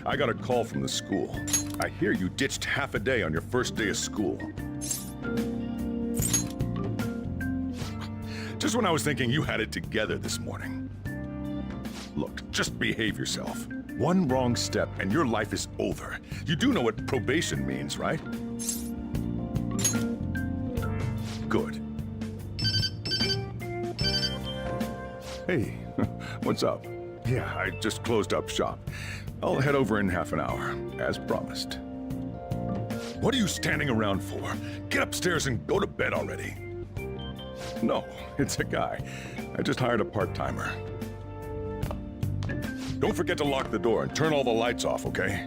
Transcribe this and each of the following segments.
I got a call from the school. I hear you ditched half a day on your first day of school. Just when I was thinking you had it together this morning. Look, just behave yourself. One wrong step and your life is over. You do know what probation means, right? Good. Hey, what's up? Yeah, I just closed up shop. I'll head over in half an hour, as promised. What are you standing around for? Get upstairs and go to bed already. No, it's a guy. I just hired a part-timer. Don't forget to lock the door and turn all the lights off, okay?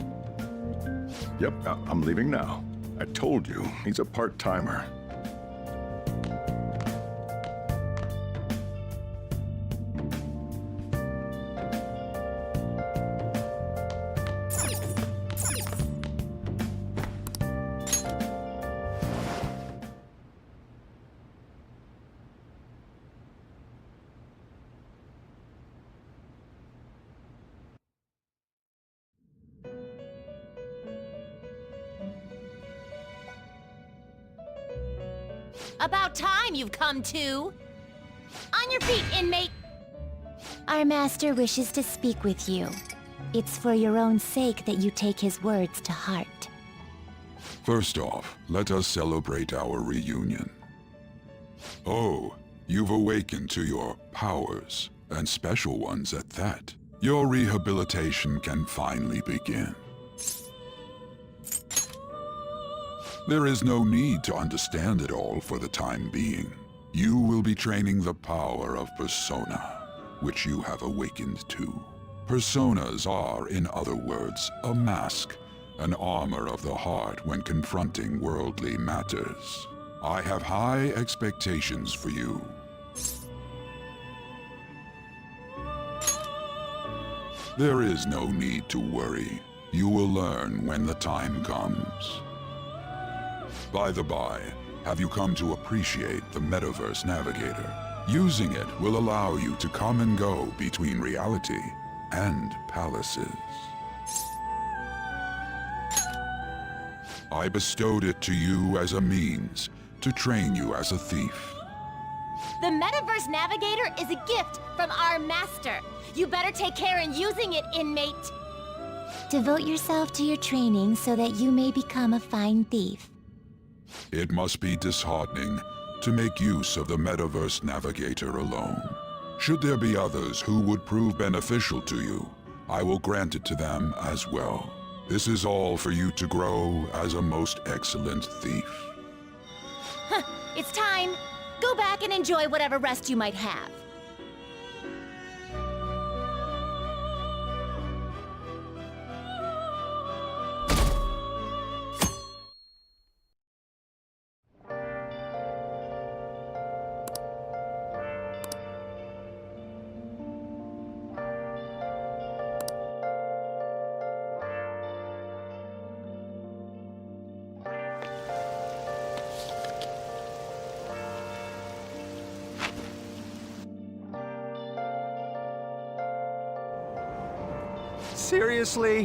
Yep, I'm leaving now. I told you, he's a part-timer. About time you've come to. On your feet, inmate! Our master wishes to speak with you. It's for your own sake that you take his words to heart. First off, let us celebrate our reunion. Oh, you've awakened to your powers, and special ones at that. Your rehabilitation can finally begin. There is no need to understand it all for the time being. You will be training the power of persona, which you have awakened to. Personas are, in other words, a mask, an armor of the heart when confronting worldly matters. I have high expectations for you. There is no need to worry. You will learn when the time comes. By the by, have you come to appreciate the Metaverse Navigator? Using it will allow you to come and go between reality and palaces. I bestowed it to you as a means to train you as a thief. The Metaverse Navigator is a gift from our master. You better take care in using it, inmate. Devote yourself to your training so that you may become a fine thief. It must be disheartening to make use of the Metaverse Navigator alone. Should there be others who would prove beneficial to you, I will grant it to them as well. This is all for you to grow as a most excellent thief. It's time. Go back and enjoy whatever rest you might have. Seriously?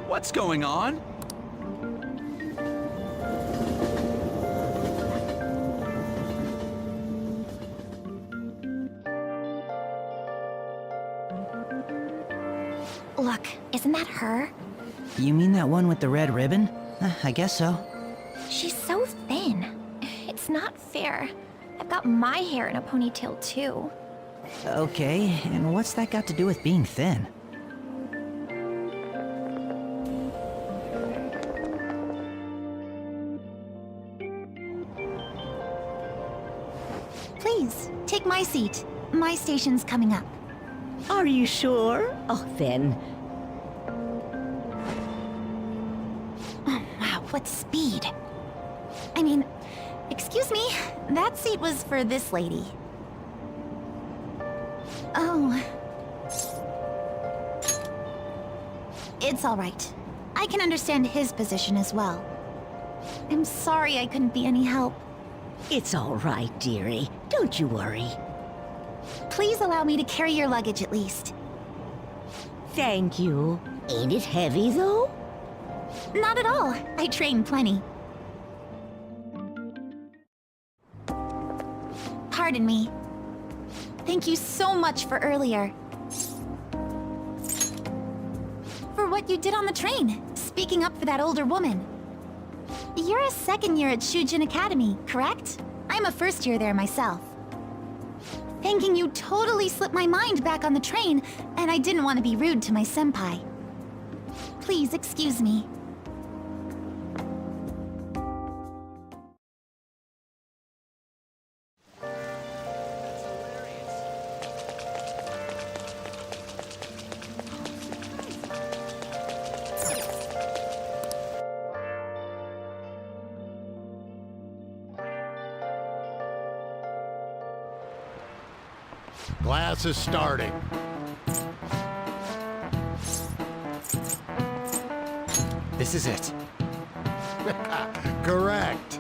What's going on? Look, isn't that her? You mean that one with the red ribbon? I guess so. She's so thin. It's not fair. I've got my hair in a ponytail too. Okay, and what's that got to do with being thin? Please, take my seat. My station's coming up. Are you sure? Oh, then. Oh, wow, what speed. I mean, excuse me, that seat was for this lady. Oh. It's all right. I can understand his position as well. I'm sorry I couldn't be any help. It's all right, dearie. Don't you worry. Please allow me to carry your luggage at least. Thank you. Ain't it heavy, though? Not at all. I train plenty. Pardon me. Thank you so much for earlier. For what you did on the train, speaking up for that older woman. You're a second year at Shujin Academy, correct? I'm a first year there myself. Thanking you totally slipped my mind back on the train, and I didn't want to be rude to my senpai. Please excuse me. Class is starting. This is it. Correct.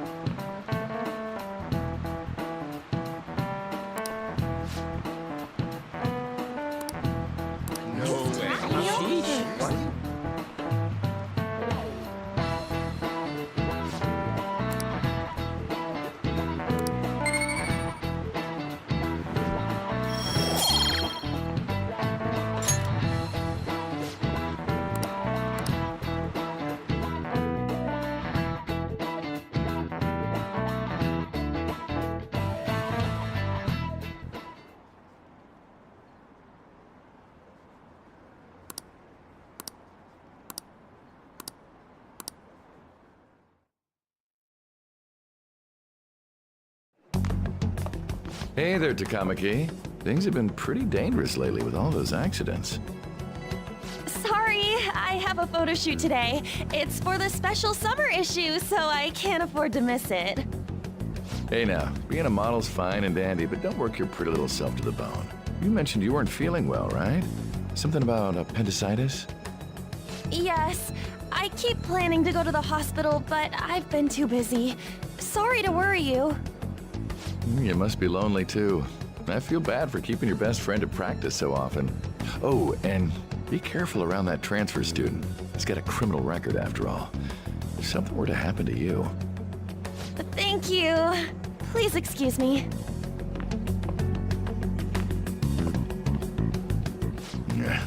Hey there, Takamaki. Things have been pretty dangerous lately with all those accidents. Sorry, I have a photo shoot today. It's for the special summer issue, so I can't afford to miss it. Hey now, being a model's fine and dandy, but don't work your pretty little self to the bone. You mentioned you weren't feeling well, right? Something about appendicitis? Yes, I keep planning to go to the hospital, but I've been too busy. Sorry to worry you. You must be lonely too. I feel bad for keeping your best friend at practice so often. Oh, and be careful around that transfer student. He's got a criminal record after all. If something were to happen to you. Thank you. Please excuse me. Yeah.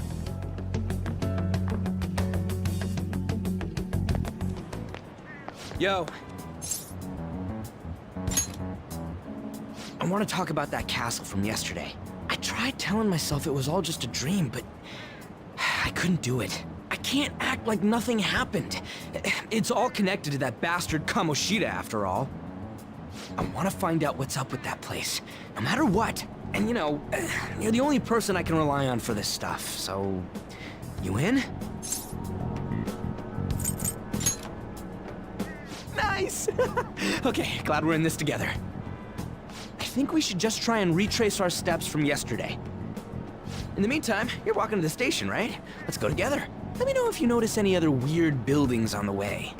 Yo. I want to talk about that castle from yesterday. I tried telling myself it was all just a dream, but I couldn't do it. I can't act like nothing happened. It's all connected to that bastard Kamoshida, after all. I want to find out what's up with that place, no matter what. And you know, you're the only person I can rely on for this stuff, so... You in? Nice! Okay, glad we're in this together. I think we should just try and retrace our steps from yesterday. In the meantime, you're walking to the station, right? Let's go together. Let me know if you notice any other weird buildings on the way.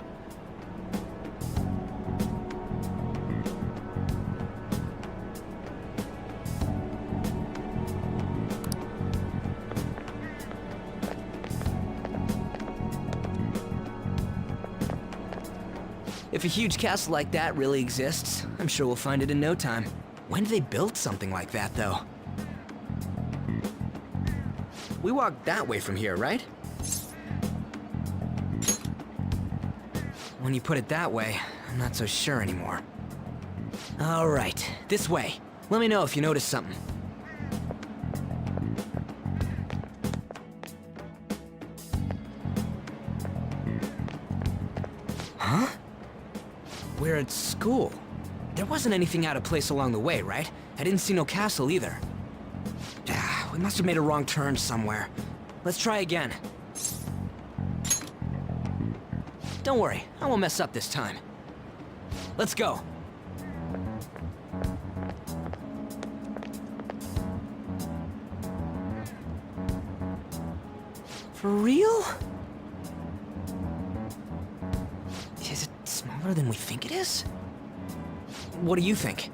If a huge castle like that really exists, I'm sure we'll find it in no time. When did they build something like that, though? We walked that way from here, right? When you put it that way, I'm not so sure anymore. All right, this way. Let me know if you notice something. Huh? We're at school. There wasn't anything out of place along the way, right? I didn't see no castle either. We must have made a wrong turn somewhere. Let's try again. Don't worry, I won't mess up this time. Let's go. For real? Is it smaller than we think it is? What do you think?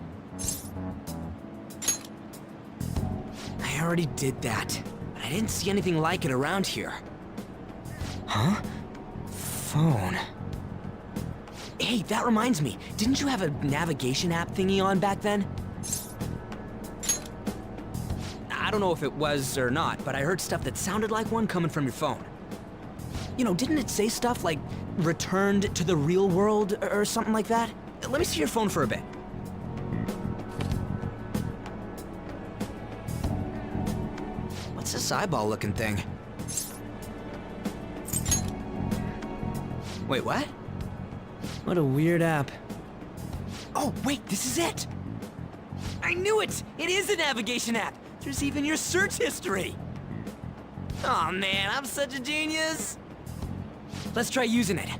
already did that, but I didn't see anything like it around here. Huh? Phone. Hey, that reminds me. Didn't you have a navigation app thingy on back then? I don't know if it was or not, but I heard stuff that sounded like one coming from your phone. You know, didn't it say stuff like, returned to the real world, or something like that? Let me see your phone for a bit. What's this eyeball-looking thing? Wait, what? What a weird app. Oh, wait, this is it! I knew it! It is a navigation app! There's even your search history! Aw, man, I'm such a genius! Let's try using it.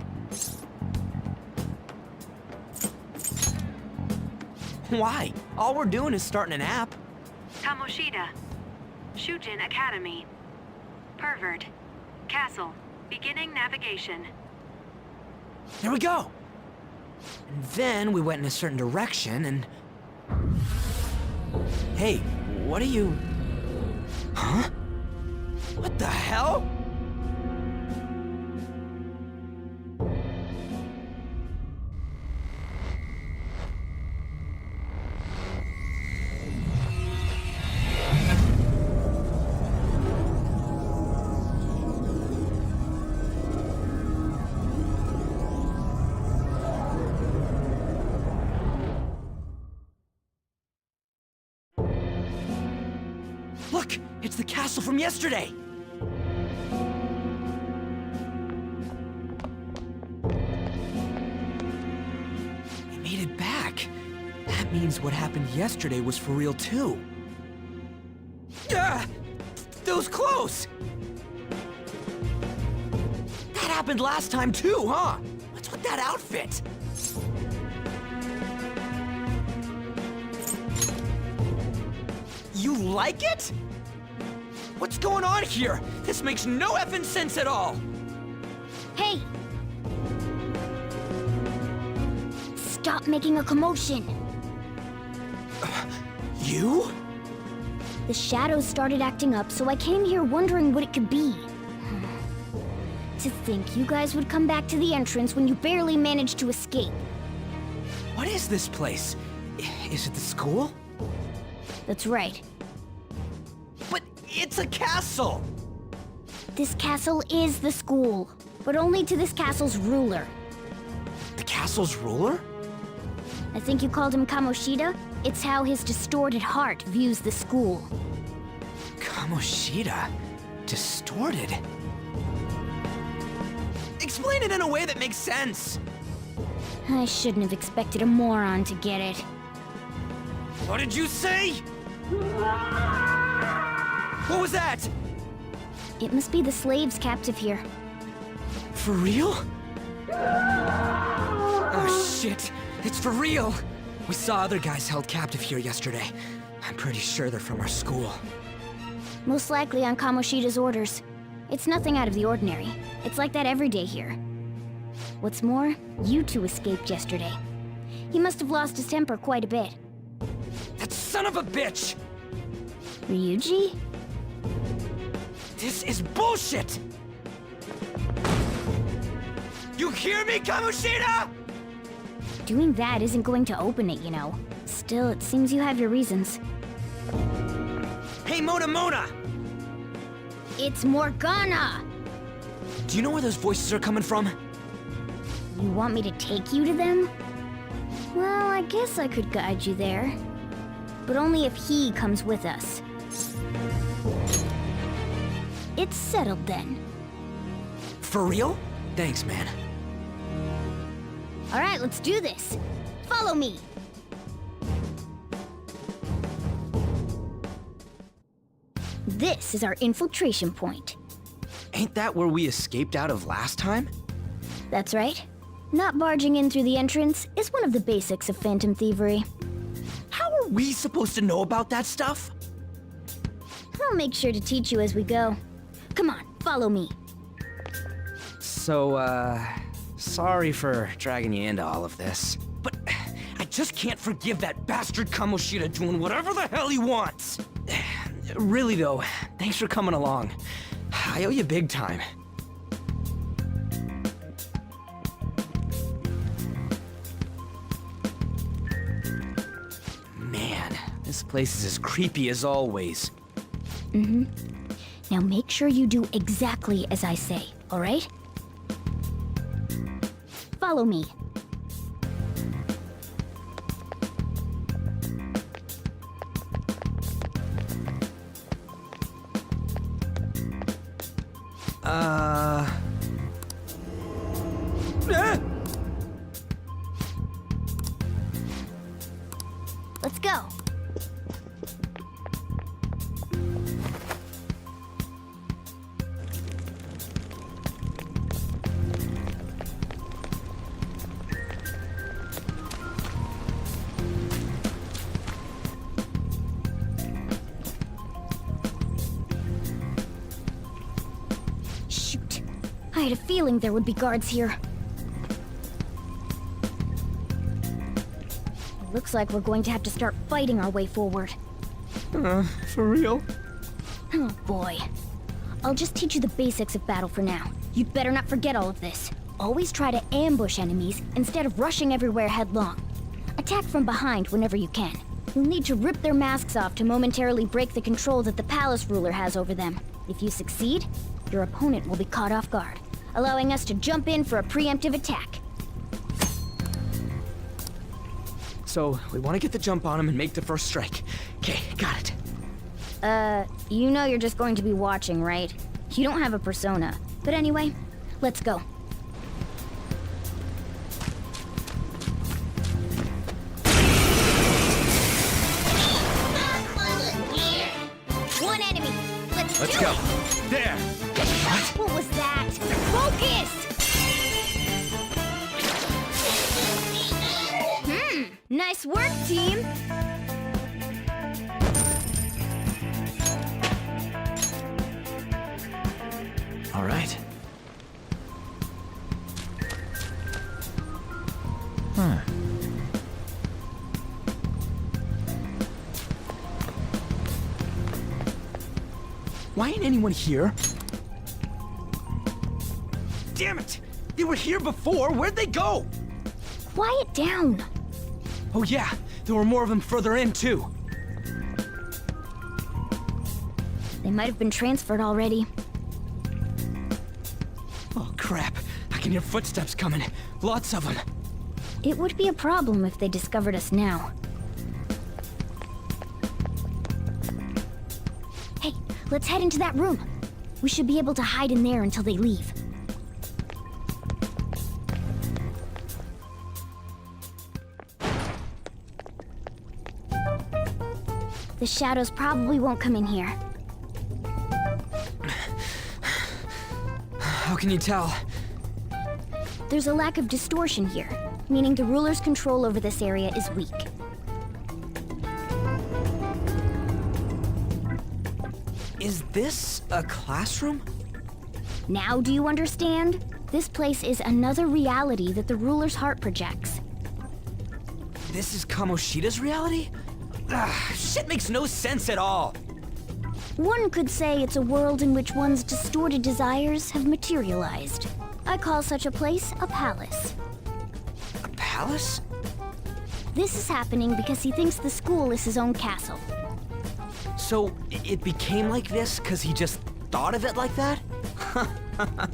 Why? All we're doing is starting an app. Kamoshida. Shujin Academy. Pervert. Castle. Beginning navigation. There we go! And then we went in a certain direction and... Hey, what are you... Huh? What the hell? Look! It's the castle from yesterday! We made it back. That means what happened yesterday was for real too. Ah! Those clothes! That happened last time too, huh? What's with that outfit? You like it? What's going on here? This makes no effing sense at all! Hey! Stop making a commotion! You? The shadows started acting up, so I came here wondering what it could be. To think you guys would come back to the entrance when you barely managed to escape. What is this place? Is it the school? That's right. But it's a castle! This castle is the school, but only to this castle's ruler. The castle's ruler? I think you called him Kamoshida? It's how his distorted heart views the school. Kamoshida? Distorted? Explain it in a way that makes sense! I shouldn't have expected a moron to get it. What did you say? What was that? It must be the slaves captive here. For real? Oh shit, it's for real! We saw other guys held captive here yesterday. I'm pretty sure they're from our school. Most likely on Kamoshida's orders. It's nothing out of the ordinary. It's like that every day here. What's more, you two escaped yesterday. He must have lost his temper quite a bit. That son of a bitch! Ryuji? This is bullshit! You hear me, Kamoshida?! Doing that isn't going to open it, you know. Still, it seems you have your reasons. Hey, Mona! It's Morgana! Do you know where those voices are coming from? You want me to take you to them? Well, I guess I could guide you there. But only if he comes with us. It's settled then. For real? Thanks, man. Alright, let's do this. Follow me! This is our infiltration point. Ain't that where we escaped out of last time? That's right. Not barging in through the entrance is one of the basics of phantom thievery. How are we supposed to know about that stuff? I'll make sure to teach you as we go. Come on, follow me. So, sorry for dragging you into all of this. But I just can't forgive that bastard Kamoshida doing whatever the hell he wants. Really though, thanks for coming along. I owe you big time. Man, this place is as creepy as always. Now make sure you do exactly as I say, alright? Follow me. Let's go. Shoot. I had a feeling there would be guards here. Looks like we're going to have to start fighting our way forward. For real? Oh boy. I'll just teach you the basics of battle for now. You'd better not forget all of this. Always try to ambush enemies instead of rushing everywhere headlong. Attack from behind whenever you can. You'll need to rip their masks off to momentarily break the control that the palace ruler has over them. If you succeed, your opponent will be caught off guard, allowing us to jump in for a preemptive attack. So, we want to get the jump on him and make the first strike. Okay, got it. You know you're just going to be watching, right? You don't have a persona. But anyway, let's go. One enemy. Let's go. There! What was that? Focus! Nice work, team! All right. Why ain't anyone here? Damn it! They were here before! Where'd they go? Quiet down. Oh yeah, there were more of them further in, too. They might have been transferred already. Oh crap, I can hear footsteps coming. Lots of them. It would be a problem if they discovered us now. Hey, let's head into that room. We should be able to hide in there until they leave. The shadows probably won't come in here. How can you tell? There's a lack of distortion here, meaning the ruler's control over this area is weak. Is this a classroom? Now do you understand? This place is another reality that the ruler's heart projects. This is Kamoshida's reality? Shit makes no sense at all. One could say it's a world in which one's distorted desires have materialized. I call such a place a palace. A palace? This is happening because he thinks the school is his own castle. So, it became like this because he just thought of it like that? That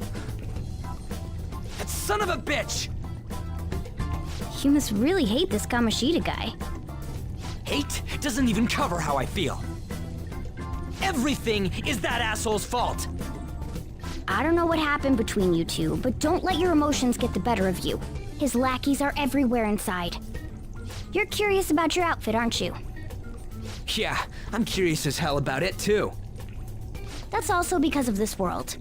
son of a bitch! You must really hate this Kamoshida guy. Hate doesn't even cover how I feel. Everything is that asshole's fault! I don't know what happened between you two, but don't let your emotions get the better of you. His lackeys are everywhere inside. You're curious about your outfit, aren't you? Yeah, I'm curious as hell about it too. That's also because of this world.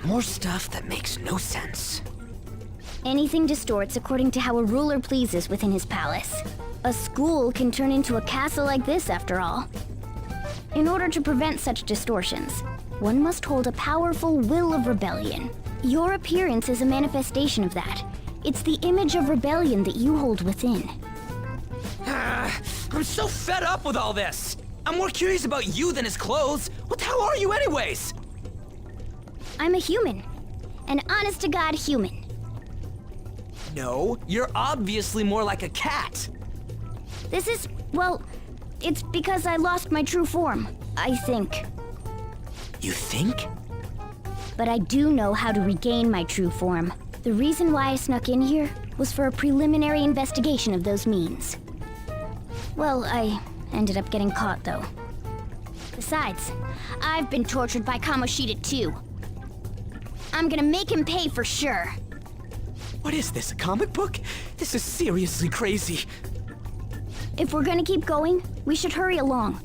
More stuff that makes no sense. Anything distorts according to how a ruler pleases within his palace. A school can turn into a castle like this, after all. In order to prevent such distortions, one must hold a powerful will of rebellion. Your appearance is a manifestation of that. It's the image of rebellion that you hold within. I'm so fed up with all this! I'm more curious about you than his clothes. What the hell are you anyways? I'm a human. An honest-to-God human. No, you're obviously more like a cat. This is, well, it's because I lost my true form, I think. You think? But I do know how to regain my true form. The reason why I snuck in here was for a preliminary investigation of those means. Well, I ended up getting caught, though. Besides, I've been tortured by Kamoshida, too. I'm gonna make him pay for sure. What is this, a comic book? This is seriously crazy. If we're gonna keep going, we should hurry along.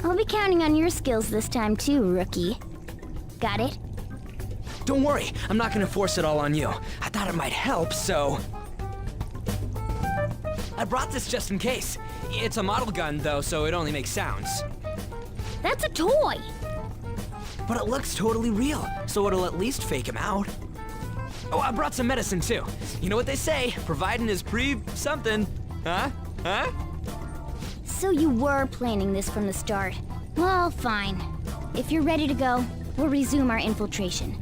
I'll be counting on your skills this time, too, rookie. Got it? Don't worry, I'm not gonna force it all on you. I thought it might help, so... I brought this just in case. It's a model gun, though, so it only makes sounds. That's a toy! But it looks totally real, so it'll at least fake him out. Oh, I brought some medicine, too. You know what they say, providing is something. Huh? Huh? So you were planning this from the start. Well, fine. If you're ready to go, we'll resume our infiltration.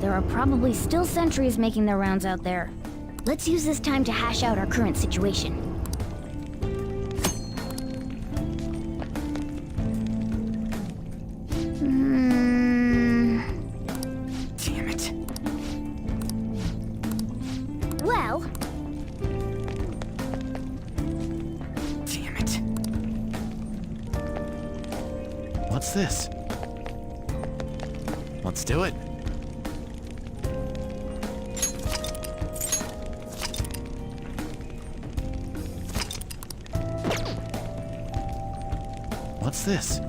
There are probably still sentries making their rounds out there. Let's use this time to hash out our current situation. Damn it. Well... Damn it. What's this? Let's do it. What's this?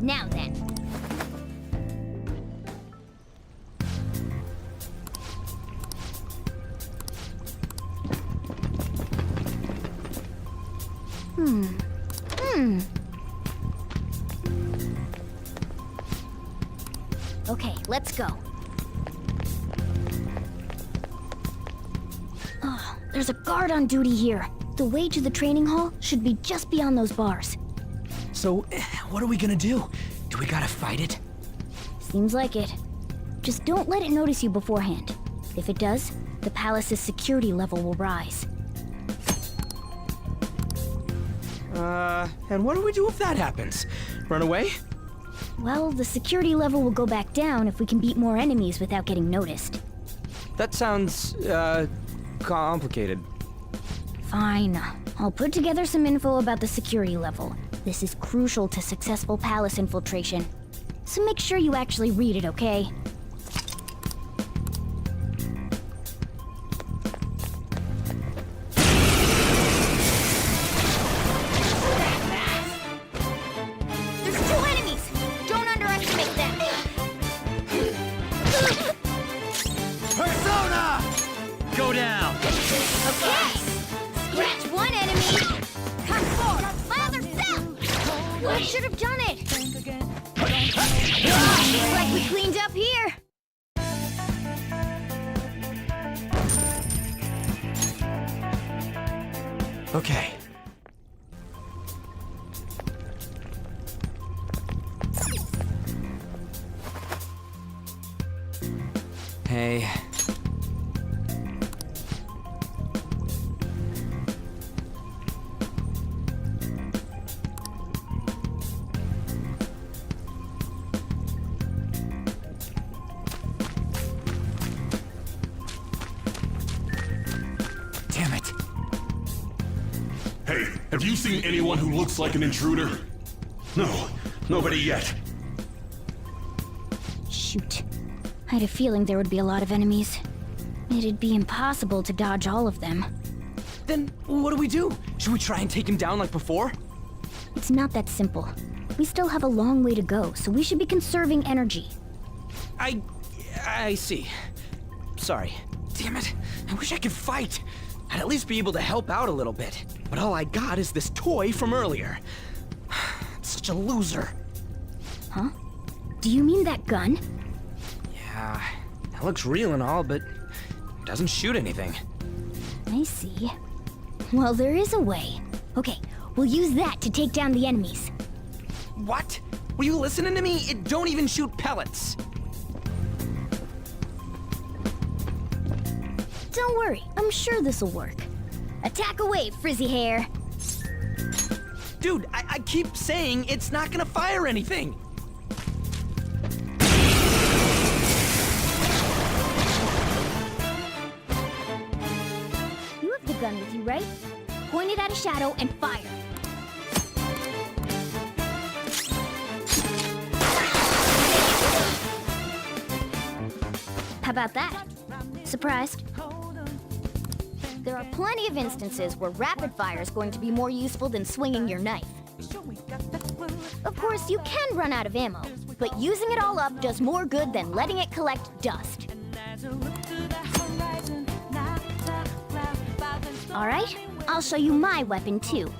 Now then. Okay, let's go. Oh, there's a guard on duty here. The way to the training hall should be just beyond those bars. So, what are we gonna do? Do we gotta fight it? Seems like it. Just don't let it notice you beforehand. If it does, the palace's security level will rise. And what do we do if that happens? Run away? Well, the security level will go back down if we can beat more enemies without getting noticed. That sounds, complicated. Fine. I'll put together some info about the security level. This is crucial to successful palace infiltration. So make sure you actually read it, okay? There's 2 enemies! Don't underestimate them! Persona! Go down! Okay! Scratch 1 enemy! Come forward! My other fell! I should have done it! Looks like we cleaned up here! Okay. Hey. Hey, have you seen anyone who looks like an intruder? No, nobody yet. Shoot. I had a feeling there would be a lot of enemies. It'd be impossible to dodge all of them. Then what do we do? Should we try and take him down like before? It's not that simple. We still have a long way to go, so we should be conserving energy. I see. Sorry. Damn it. I wish I could fight. I'd at least be able to help out a little bit. But all I got is this toy from earlier. Such a loser. Huh? Do you mean that gun? Yeah, it looks real and all, but it doesn't shoot anything. I see. Well, there is a way. Okay, we'll use that to take down the enemies. What? Were you listening to me? It don't even shoot pellets. Don't worry, I'm sure this'll work. Attack away, frizzy hair. Dude, I keep saying it's not gonna fire anything. You have the gun with you, right? Point it at a shadow and fire. How about that? Surprised? There are plenty of instances where rapid fire is going to be more useful than swinging your knife. Of course, you can run out of ammo, but using it all up does more good than letting it collect dust. All right, I'll show you my weapon too.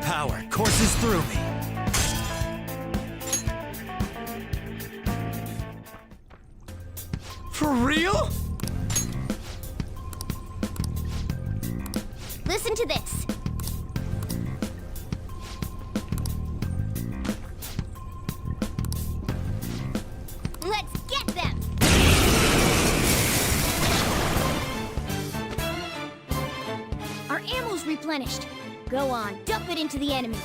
Power courses through me. For real? Listen to this. Let's get them! Our ammo's replenished. Go on, dump it into the enemy.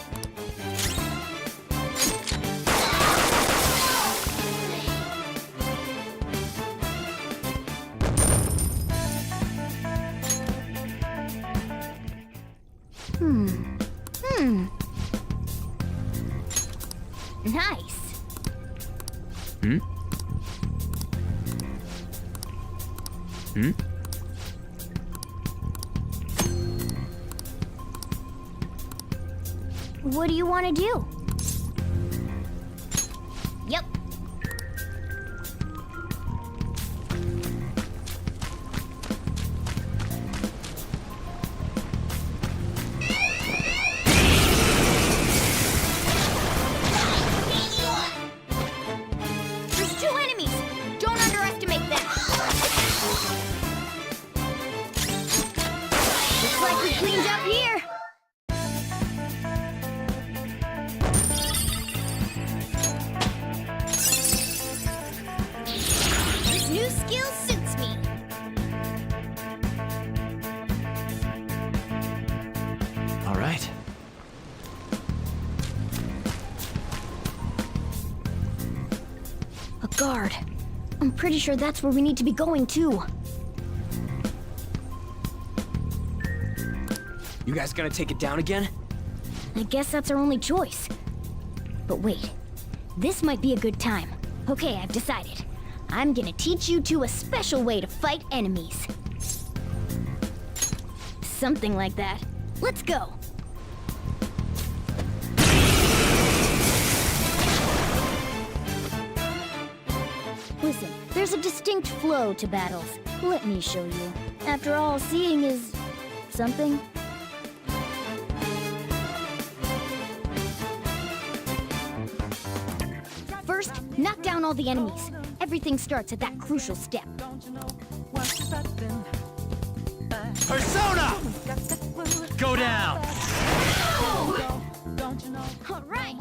Nice. What do you want to do? Yep. There's 2 enemies. Don't underestimate them. Looks like we cleaned up here. This new skill suits me. All right. A guard. I'm pretty sure that's where we need to be going too. You guys gonna take it down again? I guess that's our only choice. But wait, this might be a good time. Okay, I've decided. I'm gonna teach you two a special way to fight enemies. Something like that. Let's go! Listen, there's a distinct flow to battles. Let me show you. After all, seeing is... something. First, knock down all the enemies. Everything starts at that crucial step. Persona! Go down! All right!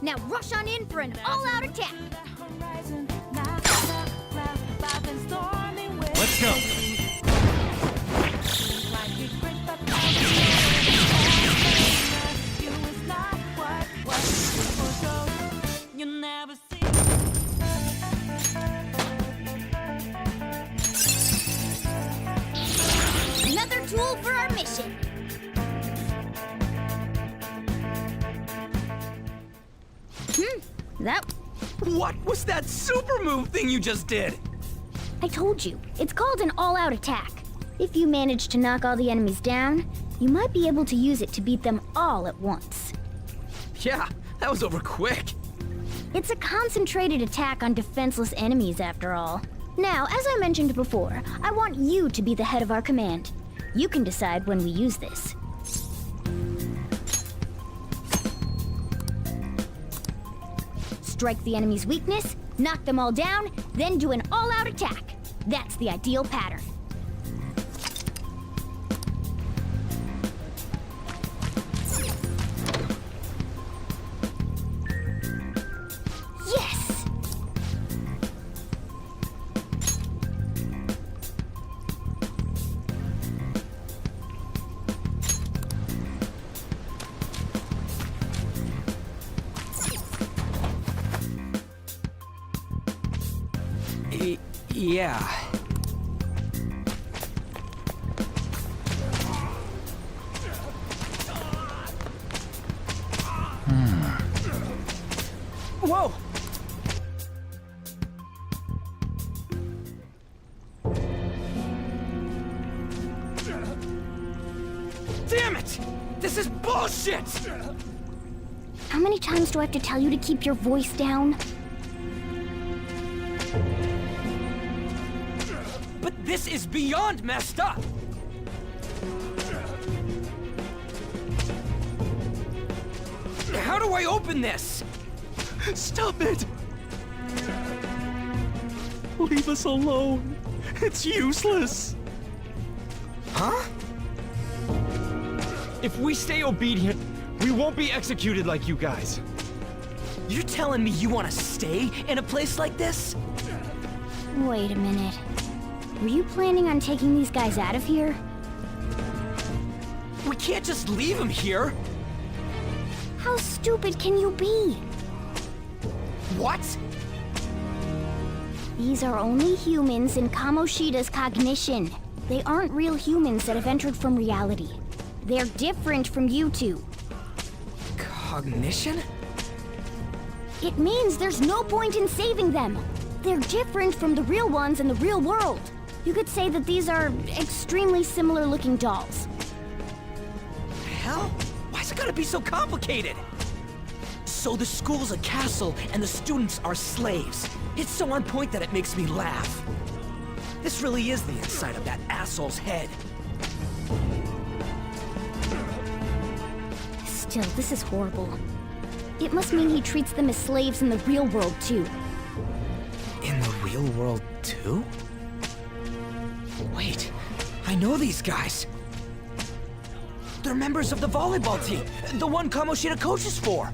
Now rush on in for an all-out attack! Let's go! That... What was that super move thing you just did? I told you, it's called an all-out attack. If you manage to knock all the enemies down, you might be able to use it to beat them all at once. Yeah, that was over quick. It's a concentrated attack on defenseless enemies, after all. Now, as I mentioned before, I want you to be the head of our command. You can decide when we use this. Strike the enemy's weakness, knock them all down, then do an all-out attack. That's the ideal pattern. Yes! Yeah. Whoa! Damn it! This is bullshit! How many times do I have to tell you to keep your voice down? But this is beyond messed up! How do I open this? Stop it! Leave us alone. It's useless. Huh? If we stay obedient, we won't be executed like you guys. You're telling me you want to stay in a place like this? Wait a minute. Were you planning on taking these guys out of here? We can't just leave them here. How stupid can you be? What? These are only humans in Kamoshida's cognition. They aren't real humans that have entered from reality. They're different from you two. Cognition? It means there's no point in saving them. They're different from the real ones in the real world. You could say that these are extremely similar-looking dolls. Hell? Why's it gotta be so complicated? So the school's a castle and the students are slaves. It's so on point that it makes me laugh. This really is the inside of that asshole's head. Still, this is horrible. It must mean he treats them as slaves in the real world, too. In the real world, too? Wait, I know these guys. They're members of the volleyball team, the one Kamoshida coaches for.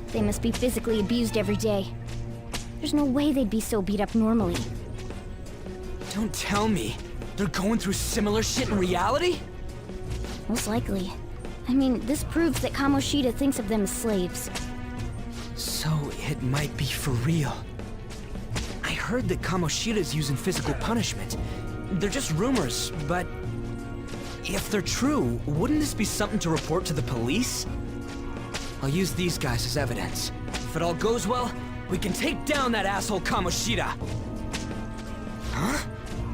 They must be physically abused every day. There's no way they'd be so beat up normally. Don't tell me they're going through similar shit in reality? Most likely. I mean, this proves that Kamoshida thinks of them as slaves. So it might be for real. I heard that Kamoshida's using physical punishment. They're just rumors, but if they're true, wouldn't this be something to report to the police? I'll use these guys as evidence. If it all goes well, we can take down that asshole Kamoshida. Huh?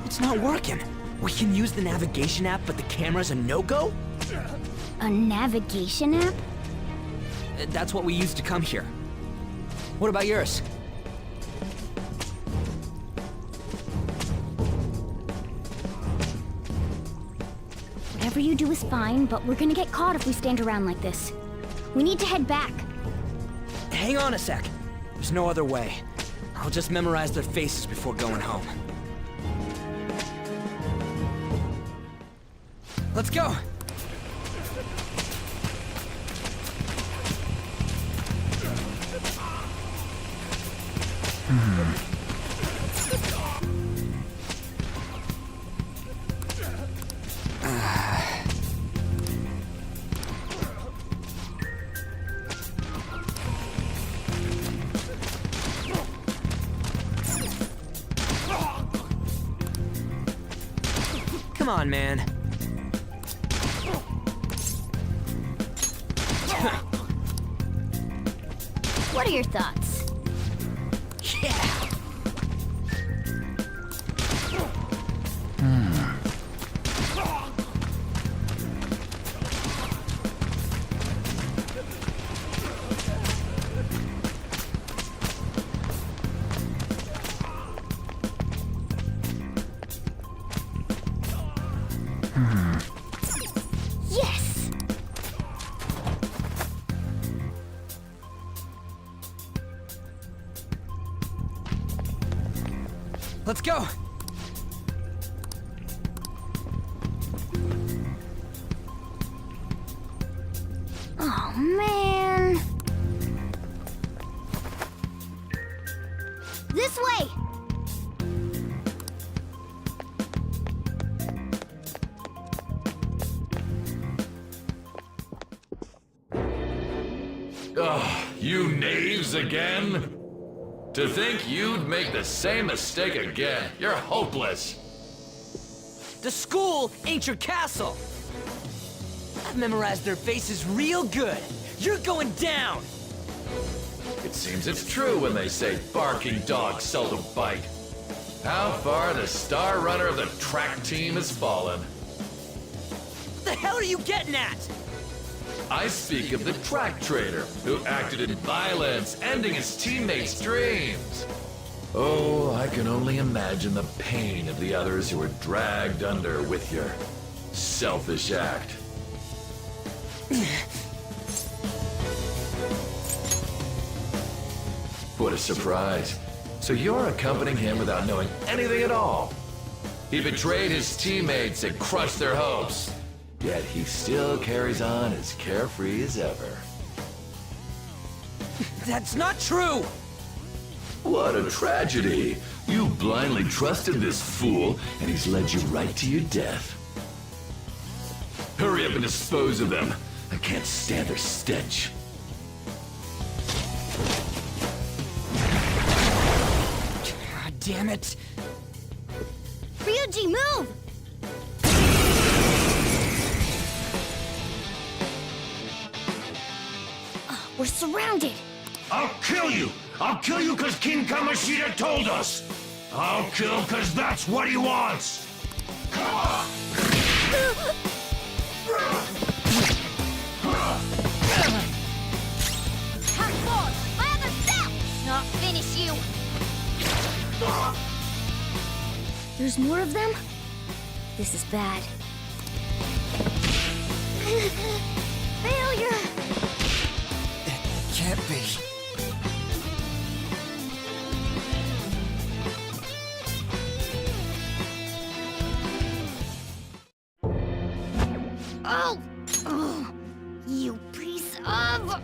It's not working. We can use the navigation app, but the camera's a no-go? A navigation app? That's what we used to come here. What about yours? Whatever you do is fine, but we're gonna get caught if we stand around like this. We need to head back. Hang on a sec. There's no other way. I'll just memorize their faces before going home. Let's go! Come on, man. What are your thoughts? Yeah! Yes! Let's go! Oh, man. This way! Ugh, you knaves again? To think you'd make the same mistake again. You're hopeless. The school ain't your castle! I've memorized their faces real good. You're going down! It seems it's true when they say barking dogs seldom bite. How far the star runner of the track team has fallen. What the hell are you getting at? I speak of the track trader who acted in violence, ending his teammates' dreams. Oh, I can only imagine the pain of the others who were dragged under with your selfish act. What a surprise. So you're accompanying him without knowing anything at all. He betrayed his teammates and crushed their hopes. Yet he still carries on as carefree as ever. That's not true! What a tragedy. You blindly trusted this fool, and he's led you right to your death. Hurry up and dispose of them. I can't stand their stench. God damn it! Ryuji, move! We're surrounded. I'll kill you! I'll kill you because King Kamoshida told us! I'll kill because that's what he wants! Come on! Come forward! My other self! Not finish you! There's more of them? This is bad. Failure! Can't be. Oh! Oh! You piece of...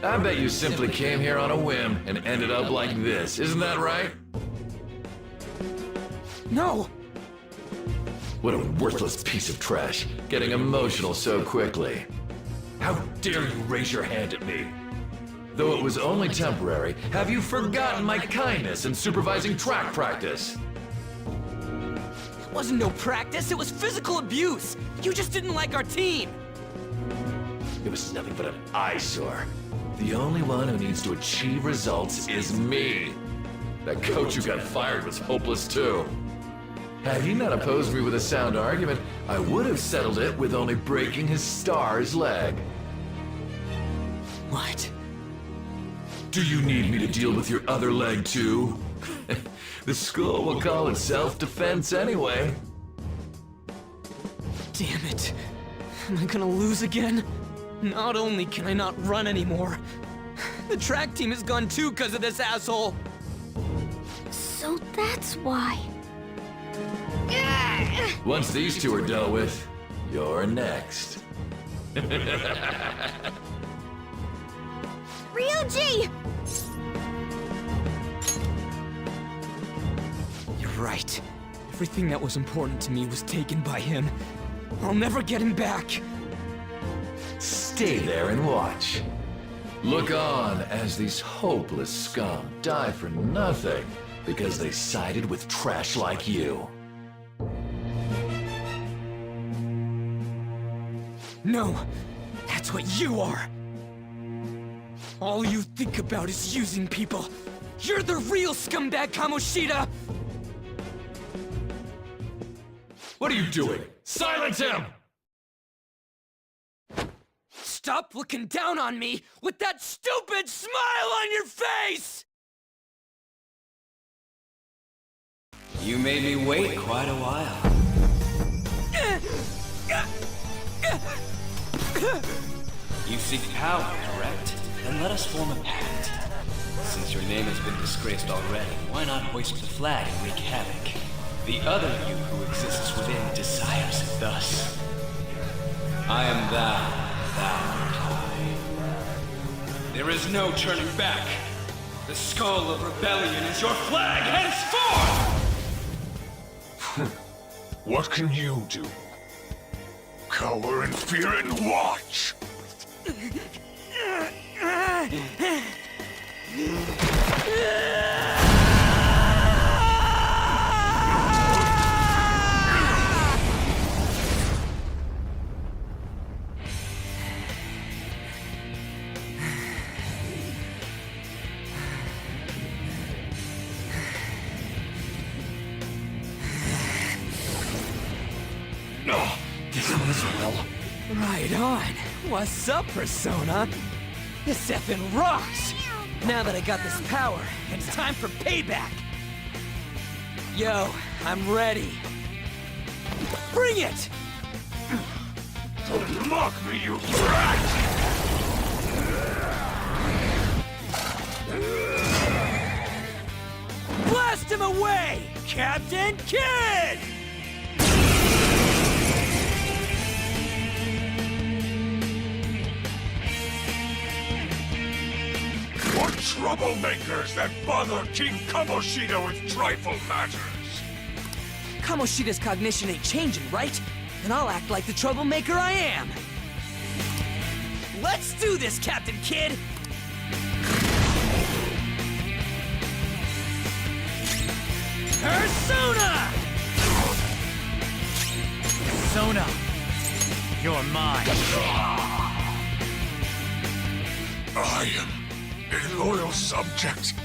I bet you simply came here on a whim and ended up like this. Isn't that right? No! What a worthless piece of trash, getting emotional so quickly. How dare you raise your hand at me? Though it was only temporary, have you forgotten my kindness in supervising track practice? It wasn't no practice, it was physical abuse! You just didn't like our team! It was nothing but an eyesore. The only one who needs to achieve results is me. That coach who got fired was hopeless too. Had he not opposed me with a sound argument, I would have settled it with only breaking his star's leg. What? Do you need me to deal with your other leg too? The school will call it self-defense anyway. Damn it. Am I gonna lose again? Not only can I not run anymore, the track team is gone too because of this asshole. So that's why. Once these two are dealt with, you're next. Ryuji! You're right. Everything that was important to me was taken by him. I'll never get him back. Stay there and watch. Look on as these hopeless scum die for nothing because they sided with trash like you. No, that's what you are. All you think about is using people. You're the real scumbag, Kamoshida! What are you doing? Silence him! Stop looking down on me with that stupid smile on your face! You made me wait quite a while. You seek power, correct? Then let us form a pact. Since your name has been disgraced already, why not hoist the flag and wreak havoc? The other you who exists within desires it thus. I am thou, thou art I. There is no turning back. The skull of rebellion is your flag henceforth! What can you do? Cower in fear and watch! This was well. Right on. What's up, Persona? This effing rocks! Now that I got this power, it's time for payback! Yo, I'm ready. Bring it! Don't mock me, you brat! Blast him away, Captain Kidd! What troublemakers that bother King Kamoshida with trifle matters? Kamoshida's cognition ain't changing, right? Then I'll act like the troublemaker I am. Let's do this, Captain Kidd! Persona! Persona, you're mine. I am a loyal subject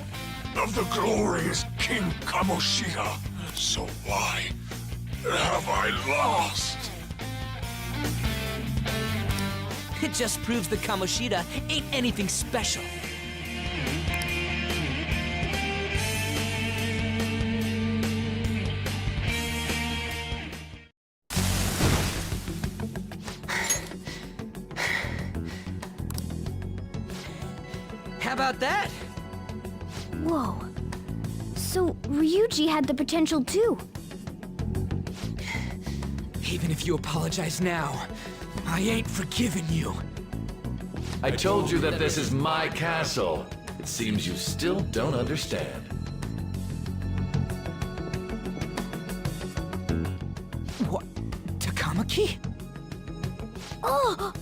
of the glorious King Kamoshida. So why have I lost? It just proves that Kamoshida ain't anything special. How about that? Whoa. So, Ryuji had the potential too. Even if you apologize now, I ain't forgiven you. I told you that this is my castle. It seems you still don't understand. What? Takamaki? Oh!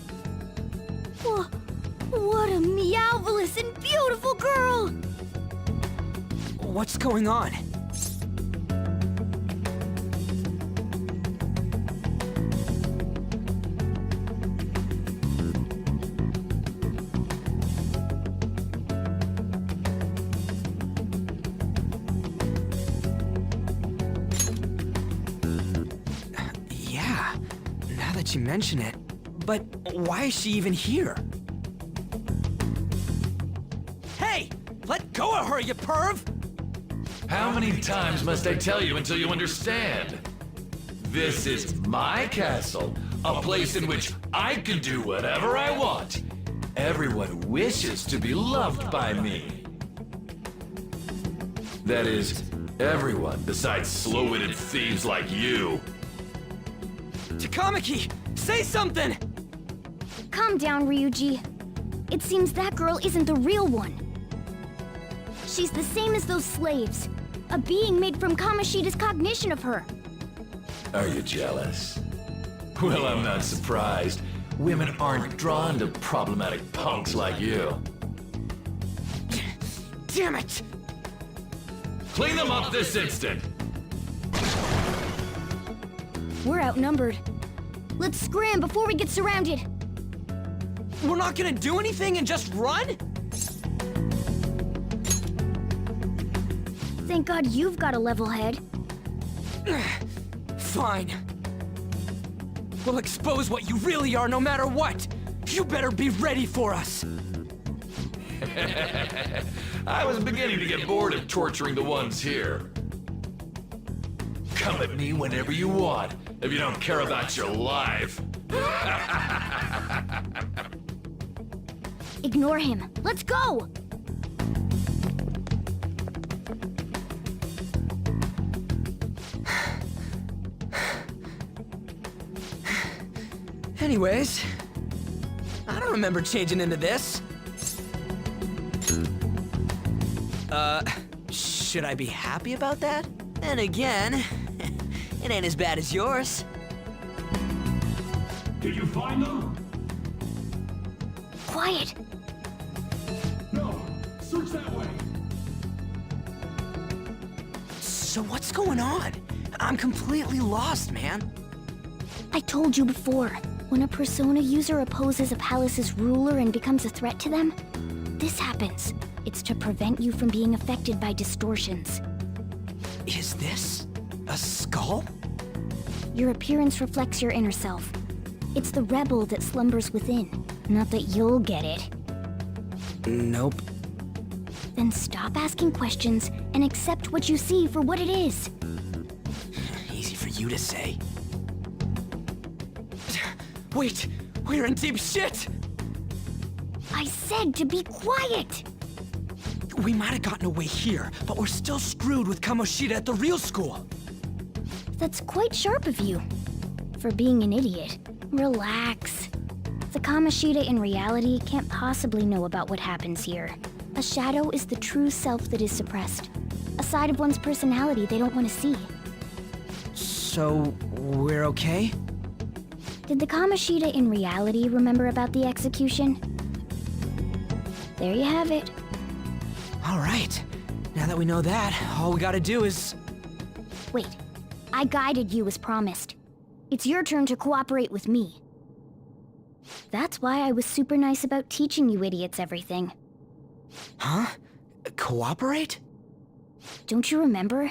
What a meowvelous and beautiful girl! What's going on? Yeah, now that you mention it. But why is she even here? Hey! Let go of her, you perv! How many times must I tell you until you understand? This is my castle, a place in which I can do whatever I want. Everyone wishes to be loved by me. That is, everyone besides slow-witted thieves like you. Takamaki, say something! Calm down, Ryuji. It seems that girl isn't the real one. She's the same as those slaves. A being made from Kamoshida's cognition of her. Are you jealous? Well, I'm not surprised. Women aren't drawn to problematic punks like you. Damn it! Clean them up this instant! We're outnumbered. Let's scram before we get surrounded. We're not gonna do anything and just run? Thank God you've got a level head. Fine. We'll expose what you really are no matter what. You better be ready for us. I was beginning to get bored of torturing the ones here. Come at me whenever you want, if you don't care about your life. Ignore him. Let's go! Anyways, I don't remember changing into this. Should I be happy about that? And again, it ain't as bad as yours. Did you find them? Quiet. No. Search that way. So what's going on? I'm completely lost, man. I told you before, when a Persona user opposes a palace's ruler and becomes a threat to them, this happens. It's to prevent you from being affected by distortions. Is this a skull? Your appearance reflects your inner self. It's the rebel that slumbers within. Not that you'll get it. Nope. Then stop asking questions and accept what you see for what it is. Easy for you to say. Wait, we're in deep shit! I said to be quiet! We might have gotten away here, but we're still screwed with Kamoshida at the real school. That's quite sharp of you. For being an idiot. Relax. The Kamoshida in reality can't possibly know about what happens here. A shadow is the true self that is suppressed. A side of one's personality they don't want to see. So, we're okay? Did the Kamoshida in reality remember about the execution? There you have it. All right. Now that we know that, all we gotta do is... Wait. I guided you as promised. It's your turn to cooperate with me. That's why I was super nice about teaching you idiots everything. Huh? Cooperate? Don't you remember?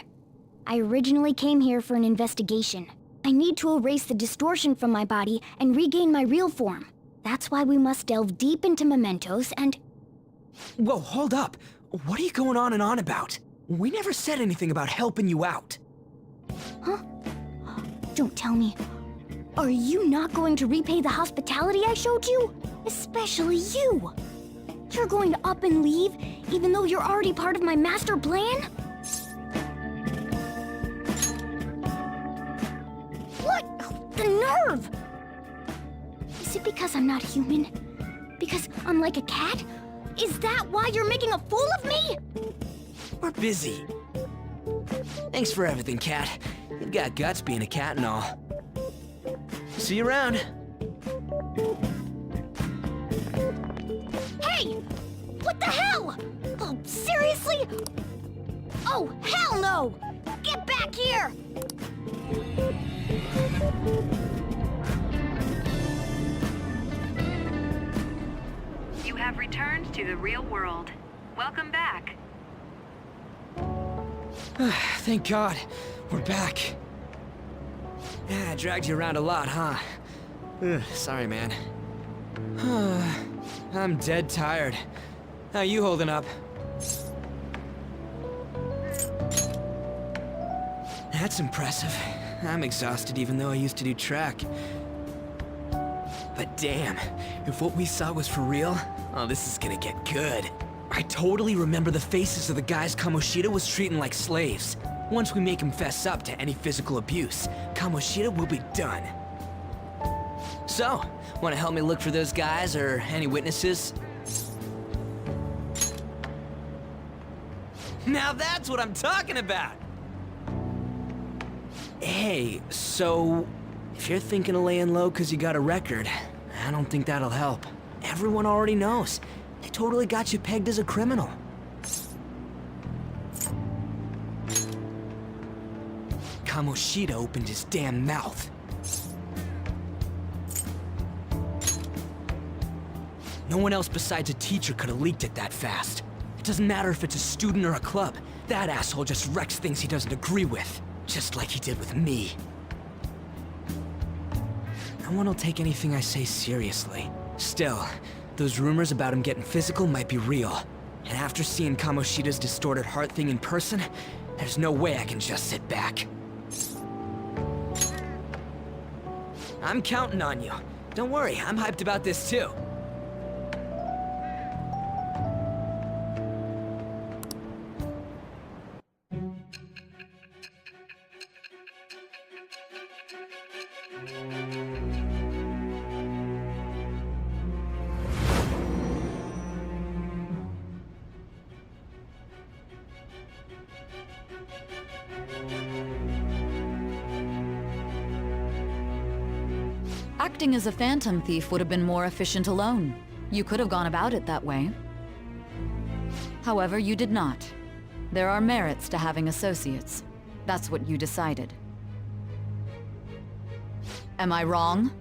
I originally came here for an investigation. I need to erase the distortion from my body and regain my real form. That's why we must delve deep into mementos and... Whoa, hold up. What are you going on and on about? We never said anything about helping you out. Huh? Don't tell me. Are you not going to repay the hospitality I showed you? Especially you! You're going to up and leave, even though you're already part of my master plan? What? The nerve! Is it because I'm not human? Because I'm like a cat? Is that why you're making a fool of me? We're busy. Thanks for everything, Cat. You've got guts being a cat and all. See you around. Hey! What the hell? Oh, seriously? Oh, hell no! Get back here! You have returned to the real world. Welcome back. Thank God. We're back. Yeah, I dragged you around a lot, huh? Sorry, man. I'm dead tired. How you holding up? That's impressive. I'm exhausted even though I used to do track. But damn, if what we saw was for real, oh, this is gonna get good. I totally remember the faces of the guys Kamoshida was treating like slaves. Once we make him fess up to any physical abuse, Kamoshida will be done. So, wanna help me look for those guys or any witnesses? Now that's what I'm talking about! Hey, so... if you're thinking of laying low because you got a record, I don't think that'll help. Everyone already knows. They totally got you pegged as a criminal. Kamoshida opened his damn mouth. No one else besides a teacher could have leaked it that fast. It doesn't matter if it's a student or a club. That asshole just wrecks things he doesn't agree with. Just like he did with me. No one will take anything I say seriously. Still, those rumors about him getting physical might be real. And after seeing Kamoshida's distorted heart thing in person, there's no way I can just sit back. I'm counting on you. Don't worry, I'm hyped about this too. Acting as a phantom thief would have been more efficient alone. You could have gone about it that way. However, you did not. There are merits to having associates. That's what you decided. Am I wrong?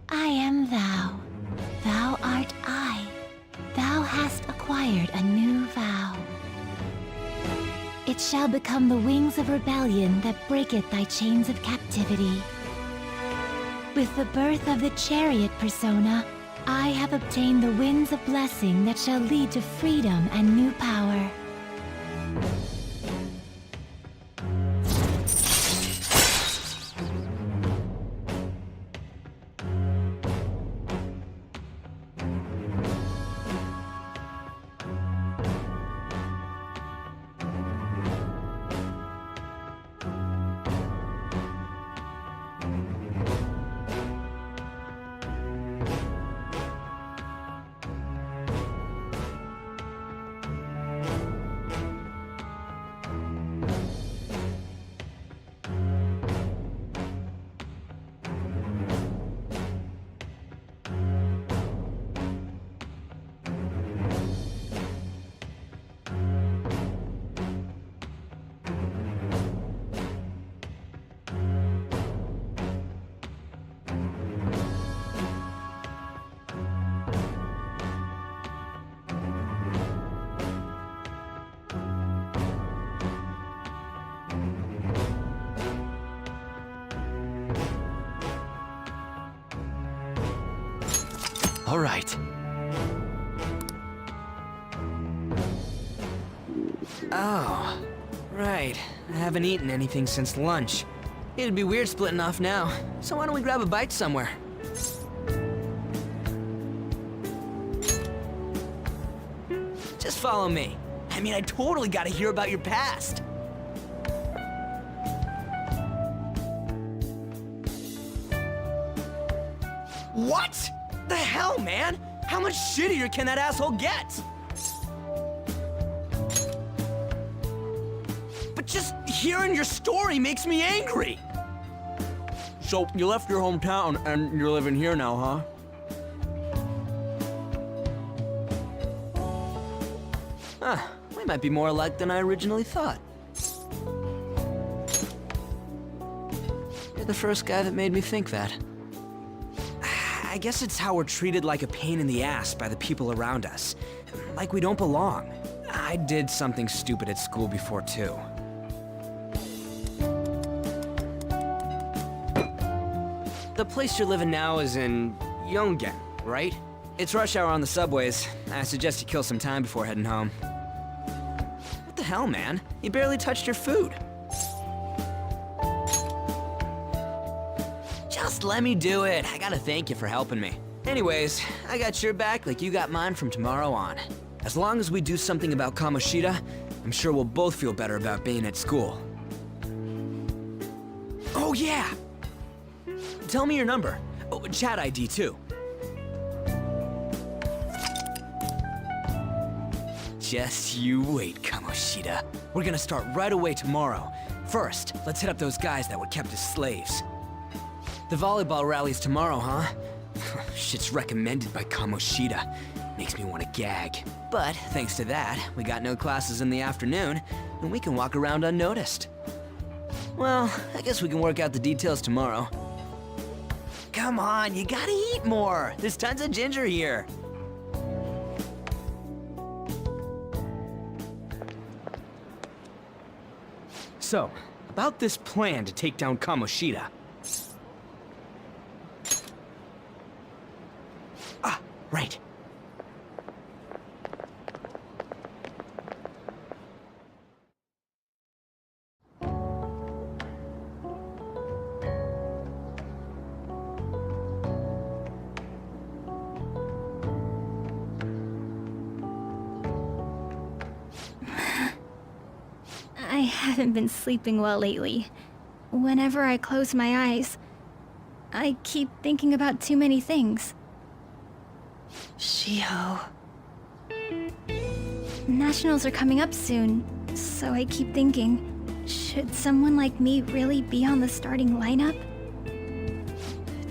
I am thou. Thou art I. Thou hast acquired a new vow. It shall become the wings of rebellion that breaketh thy chains of captivity. With the birth of the chariot persona, I have obtained the winds of blessing that shall lead to freedom and new power. All right. Oh, right. I haven't eaten anything since lunch. It'd be weird splitting off now, so why don't we grab a bite somewhere? Just follow me. I mean, I totally gotta hear about your past. What? The hell, man? How much shittier can that asshole get? But just hearing your story makes me angry. So, you left your hometown and you're living here now, huh? Huh, we might be more alike than I originally thought. You're the first guy that made me think that. I guess it's how we're treated like a pain in the ass by the people around us. Like we don't belong. I did something stupid at school before, too. The place you're living now is in Yongen, right? It's rush hour on the subways. I suggest you kill some time before heading home. What the hell, man? You barely touched your food. Just let me do it. I gotta thank you for helping me. Anyways, I got your back like you got mine from tomorrow on. As long as we do something about Kamoshida, I'm sure we'll both feel better about being at school. Oh yeah! Tell me your number. Oh, chat ID too. Just you wait, Kamoshida. We're gonna start right away tomorrow. First, let's hit up those guys that were kept as slaves. The volleyball rally's tomorrow, huh? Shit's recommended by Kamoshida. Makes me want to gag. But thanks to that, we got no classes in the afternoon, and we can walk around unnoticed. Well, I guess we can work out the details tomorrow. Come on, you gotta eat more. There's tons of ginger here. So, about this plan to take down Kamoshida. Ah, right. I haven't been sleeping well lately. Whenever I close my eyes, I keep thinking about too many things. Shiho. Nationals are coming up soon, so I keep thinking, should someone like me really be on the starting lineup?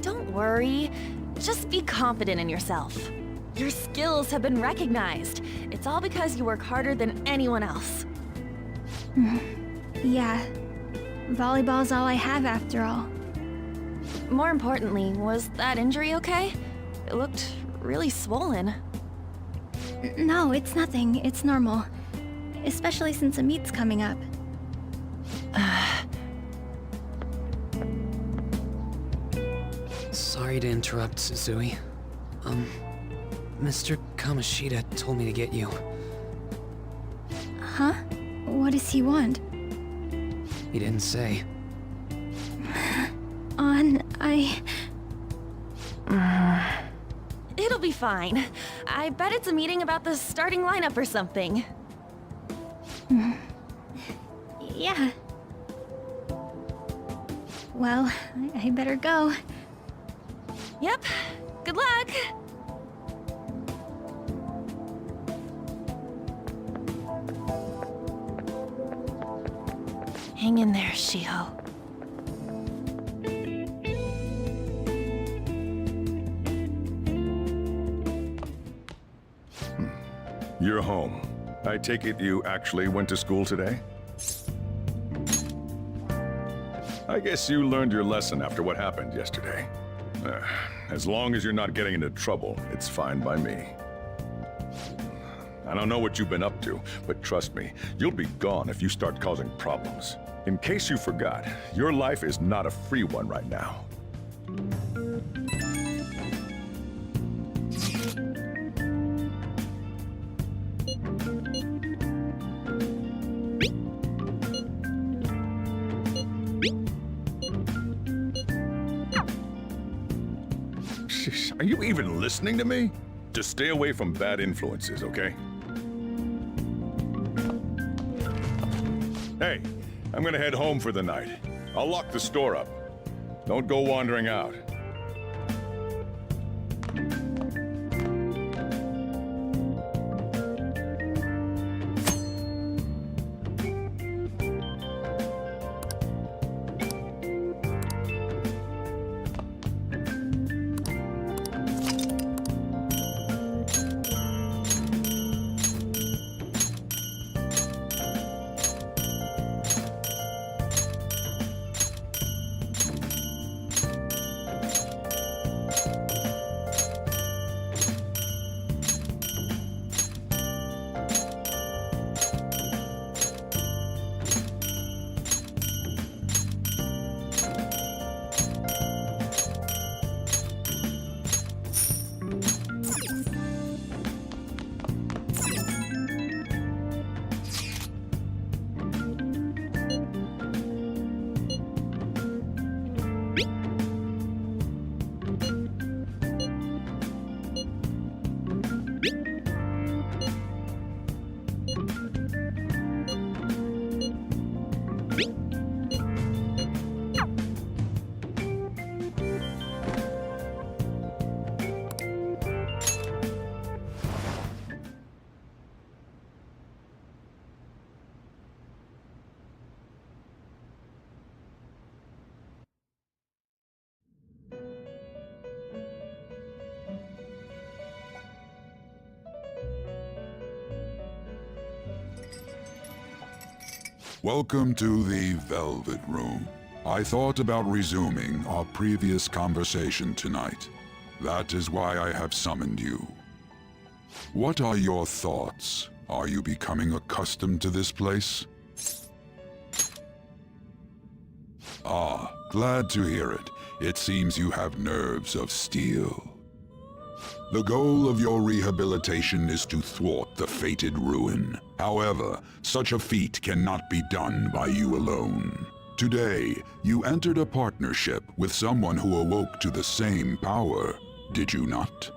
Don't worry. Just be confident in yourself. Your skills have been recognized. It's all because you work harder than anyone else. Yeah. Volleyball's all I have after all. More importantly, was that injury okay? It looked really swollen. No, it's nothing. It's normal. Especially since a meet's coming up. Sorry to interrupt, Suzui. Mr. Kamoshida told me to get you. Huh? What does he want? He didn't say. It'll be fine. I bet it's a meeting about the starting lineup or something. Yeah. Well, I better go. Yep. Good luck! Hang in there, Shiho. You're home. I take it you actually went to school today? I guess you learned your lesson after what happened yesterday. As long as you're not getting into trouble, it's fine by me. I don't know what you've been up to, but trust me, you'll be gone if you start causing problems. In case you forgot, your life is not a free one right now. Are you even listening to me? Just stay away from bad influences, okay? Hey, I'm gonna head home for the night. I'll lock the store up. Don't go wandering out. Welcome to the Velvet Room. I thought about resuming our previous conversation tonight. That is why I have summoned you. What are your thoughts? Are you becoming accustomed to this place? Ah, glad to hear it. It seems you have nerves of steel. The goal of your rehabilitation is to thwart the fated ruin. However, such a feat cannot be done by you alone. Today, you entered a partnership with someone who awoke to the same power, did you not?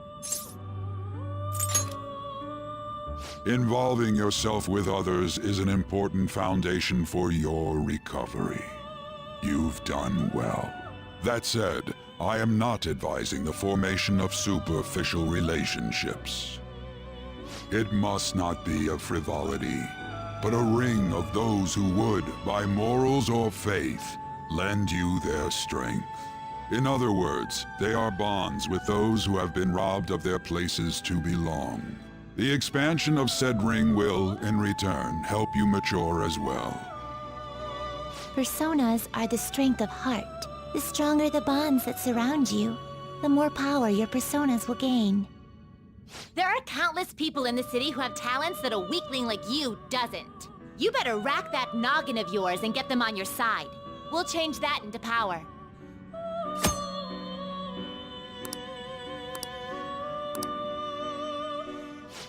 Involving yourself with others is an important foundation for your recovery. You've done well. That said, I am not advising the formation of superficial relationships. It must not be a frivolity, but a ring of those who would, by morals or faith, lend you their strength. In other words, they are bonds with those who have been robbed of their places to belong. The expansion of said ring will, in return, help you mature as well. Personas are the strength of heart. The stronger the bonds that surround you, the more power your personas will gain. There are countless people in the city who have talents that a weakling like you doesn't. You better rack that noggin of yours and get them on your side. We'll change that into power.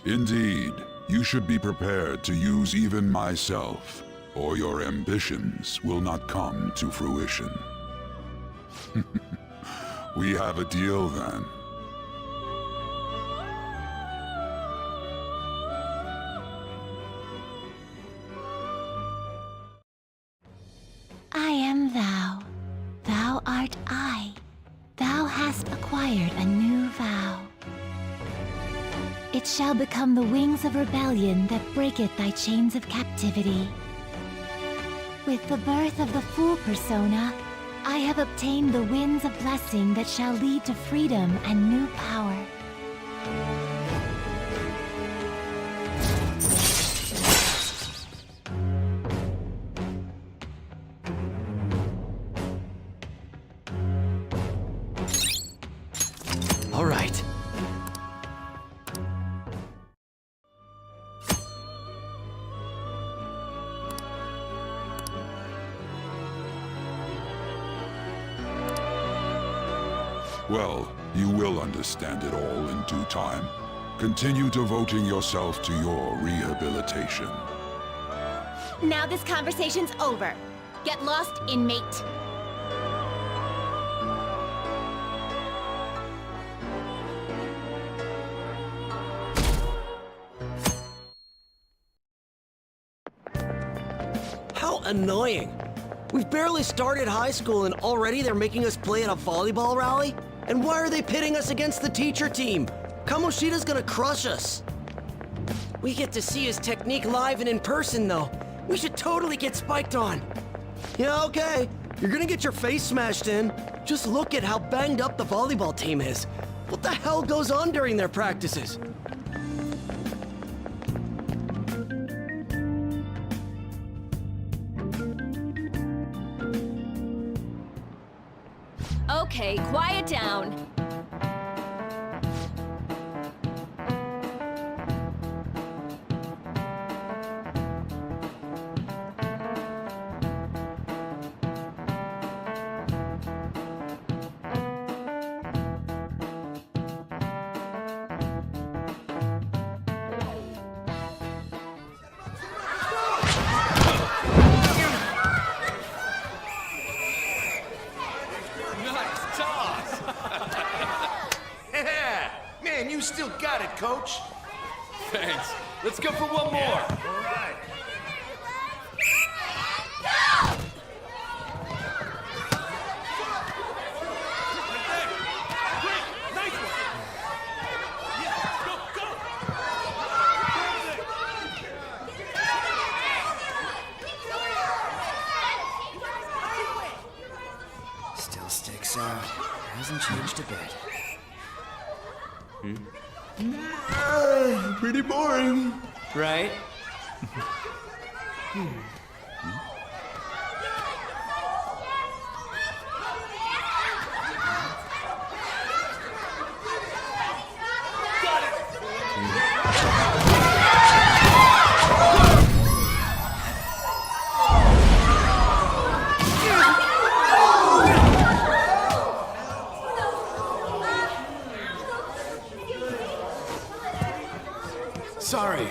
Indeed, you should be prepared to use even myself, or your ambitions will not come to fruition. We have a deal then. I am thou. Thou art I. Thou hast acquired a new vow. It shall become the wings of rebellion that breaketh thy chains of captivity. With the birth of the Fool persona, I have obtained the winds of blessing that shall lead to freedom and new power. All right. Well, you will understand it all in due time. Continue devoting yourself to your rehabilitation. Now this conversation's over. Get lost, inmate. How annoying! We've barely started high school and already they're making us play at a volleyball rally? And why are they pitting us against the teacher team? Kamoshida's gonna crush us. We get to see his technique live and in person, though. We should totally get spiked on. Yeah, okay. You're gonna get your face smashed in. Just look at how banged up the volleyball team is. What the hell goes on during their practices? Okay, quiet down. You still got it, Coach. Thanks. Let's go for one more. All right. Still sticks out. Hasn't changed a bit. Pretty boring. Right? Sorry.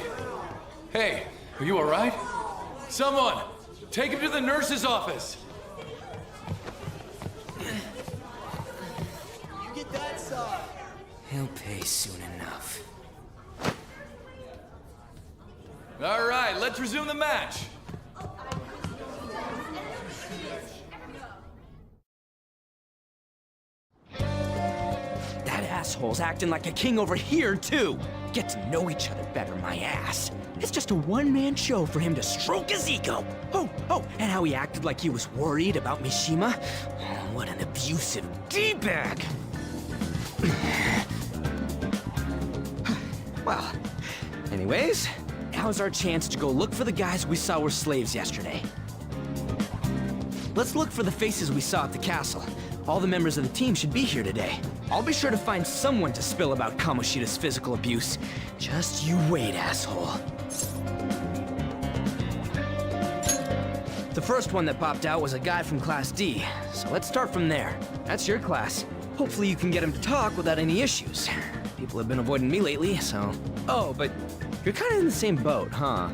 Hey, are you alright? Someone, take him to the nurse's office. You get that side. He'll pay soon enough. Alright, let's resume the match. That asshole's acting like a king over here, too. Get to know each other better, my ass. It's just a one-man show for him to stroke his ego. Oh, and how he acted like he was worried about Mishima. Oh, what an abusive D-bag. Well, anyways, now's our chance to go look for the guys we saw were slaves yesterday. Let's look for the faces we saw at the castle. All the members of the team should be here today. I'll be sure to find someone to spill about Kamoshida's physical abuse. Just you wait, asshole. The first one that popped out was a guy from Class D, so let's start from there. That's your class. Hopefully you can get him to talk without any issues. People have been avoiding me lately, so... Oh, but you're kind of in the same boat, huh?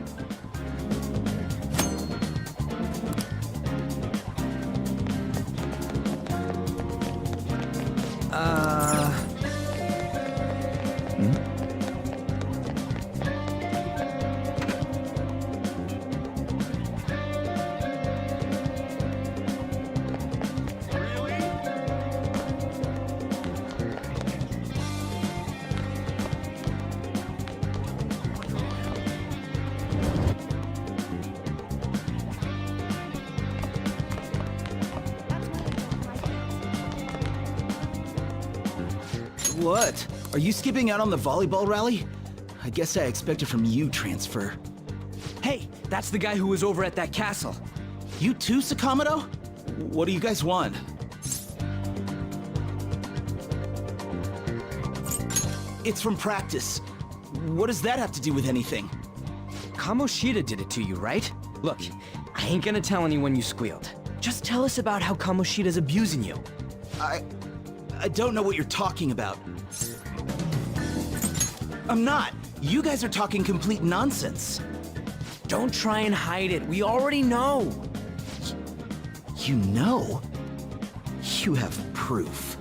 What? Are you skipping out on the volleyball rally? I guess I expected from you, Transfer. Hey, that's the guy who was over at that castle. You too, Sakamoto? What do you guys want? It's from practice. What does that have to do with anything? Kamoshida did it to you, right? Look, I ain't gonna tell anyone you squealed. Just tell us about how Kamoshida's abusing you. I don't know what you're talking about. I'm not. You guys are talking complete nonsense. Don't try and hide it. We already know. You know? You have proof.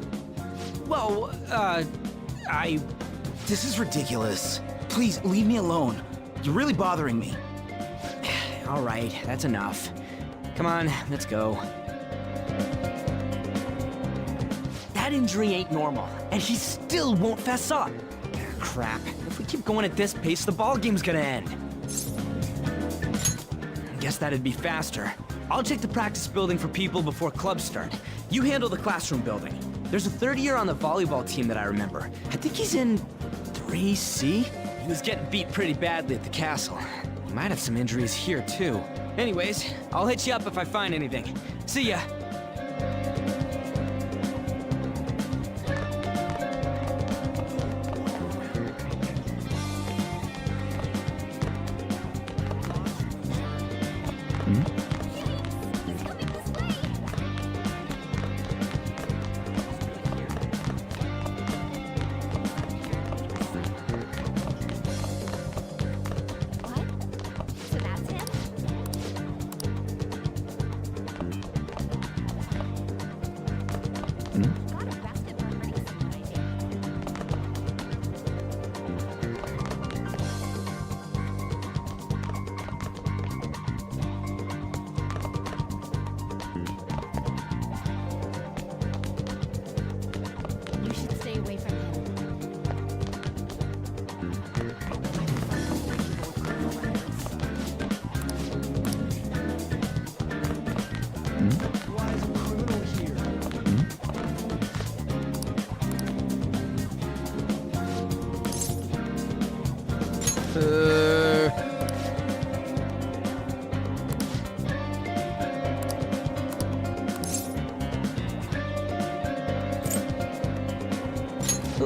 Well, This is ridiculous. Please, leave me alone. You're really bothering me. All right, that's enough. Come on, let's go. That injury ain't normal, and he still won't fess up. Crap. If we keep going at this pace, the ballgame's gonna end. Guess that'd be faster. I'll check the practice building for people before clubs start. You handle the classroom building. There's a third year on the volleyball team that I remember. I think he's in 3C? He was getting beat pretty badly at the castle. He might have some injuries here, too. Anyways, I'll hit you up if I find anything. See ya!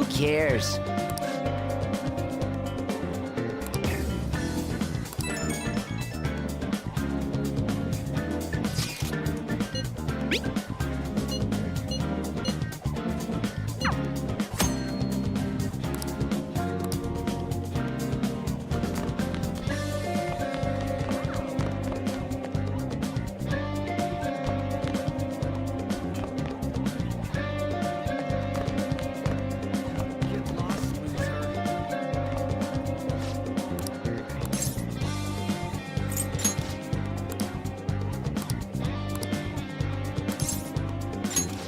cares?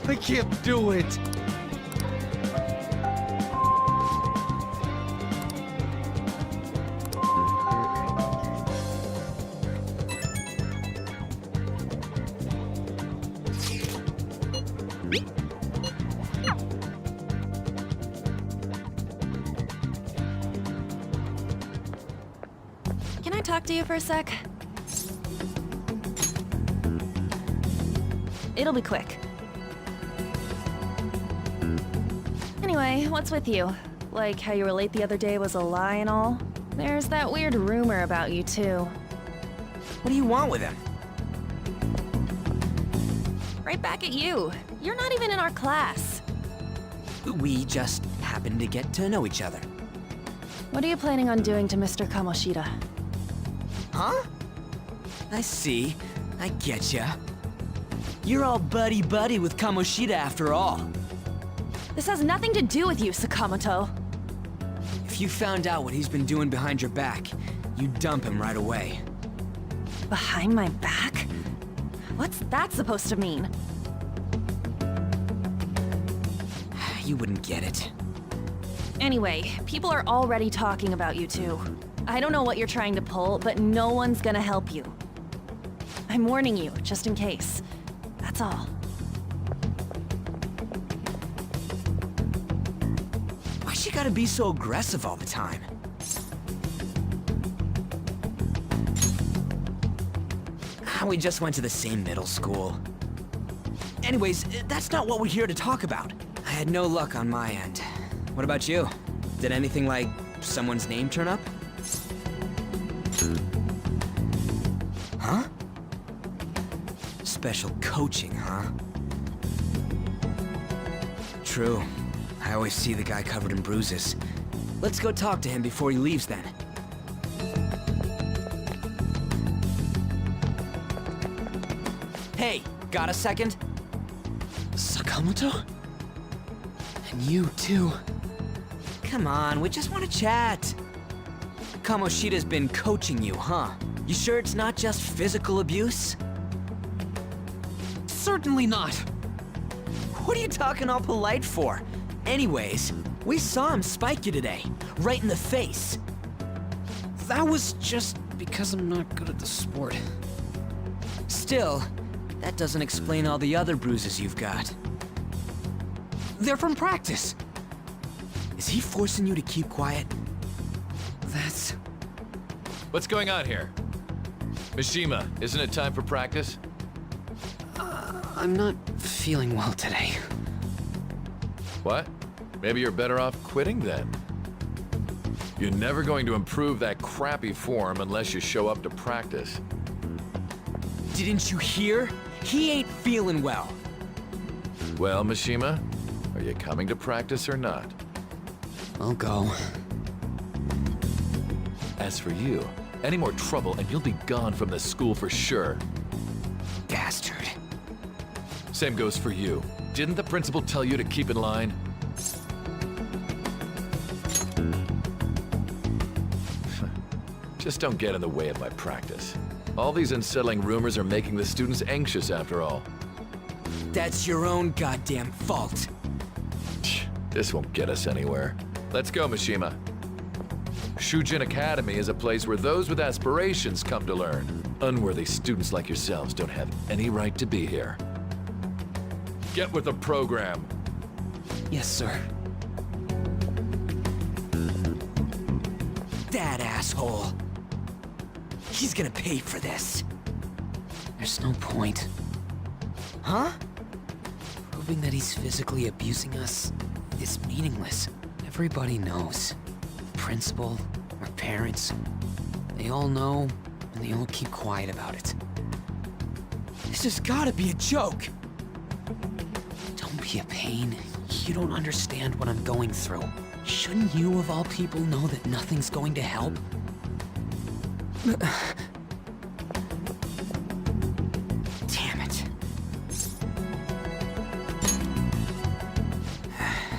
I can't do it. Can I talk to you for a sec? It'll be quick. Anyway, what's with you? Like how you were late the other day was a lie and all? There's that weird rumor about you, too. What do you want with him? Right back at you. You're not even in our class. We just happened to get to know each other. What are you planning on doing to Mr. Kamoshida? Huh? I see. I getcha. You're all buddy-buddy with Kamoshida after all. This has nothing to do with you, Sakamoto. If you found out what he's been doing behind your back, you'd dump him right away. Behind my back? What's that supposed to mean? You wouldn't get it. Anyway, people are already talking about you two. I don't know what you're trying to pull, but no one's gonna help you. I'm warning you, just in case. That's all. Why's she gotta be so aggressive all the time? We just went to the same middle school. Anyways, that's not what we're here to talk about. I had no luck on my end. What about you? Did anything like someone's name turn up? Huh? Special coaching, huh? True. I always see the guy covered in bruises. Let's go talk to him before he leaves then. Hey, got a second? Sakamoto? And you too. Come on, we just want to chat. Kamoshida's been coaching you, huh? You sure it's not just physical abuse? Certainly not. What are you talking all polite for? Anyways, we saw him spike you today, right in the face. That was just because I'm not good at the sport. Still, that doesn't explain all the other bruises you've got. They're from practice. Is he forcing you to keep quiet? That's... What's going on here? Mishima, isn't it time for practice? I'm not feeling well today. What? Maybe you're better off quitting then. You're never going to improve that crappy form unless you show up to practice. Didn't you hear? He ain't feeling well. Well, Mishima, are you coming to practice or not? I'll go. As for you, any more trouble and you'll be gone from the school for sure. Bastard. Same goes for you. Didn't the principal tell you to keep in line? Just don't get in the way of my practice. All these unsettling rumors are making the students anxious after all. That's your own goddamn fault. This won't get us anywhere. Let's go, Mishima. Shujin Academy is a place where those with aspirations come to learn. Unworthy students like yourselves don't have any right to be here. Get with the program. Yes, sir. That asshole. He's gonna pay for this. There's no point. Huh? Proving that he's physically abusing us is meaningless. Everybody knows. Principal, my parents, they all know, and they all keep quiet about it. This has gotta be a joke! Don't be a pain. You don't understand what I'm going through. Shouldn't you, of all people, know that nothing's going to help? Damn it.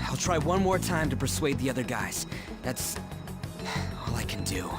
I'll try one more time to persuade the other guys. That's all I can do.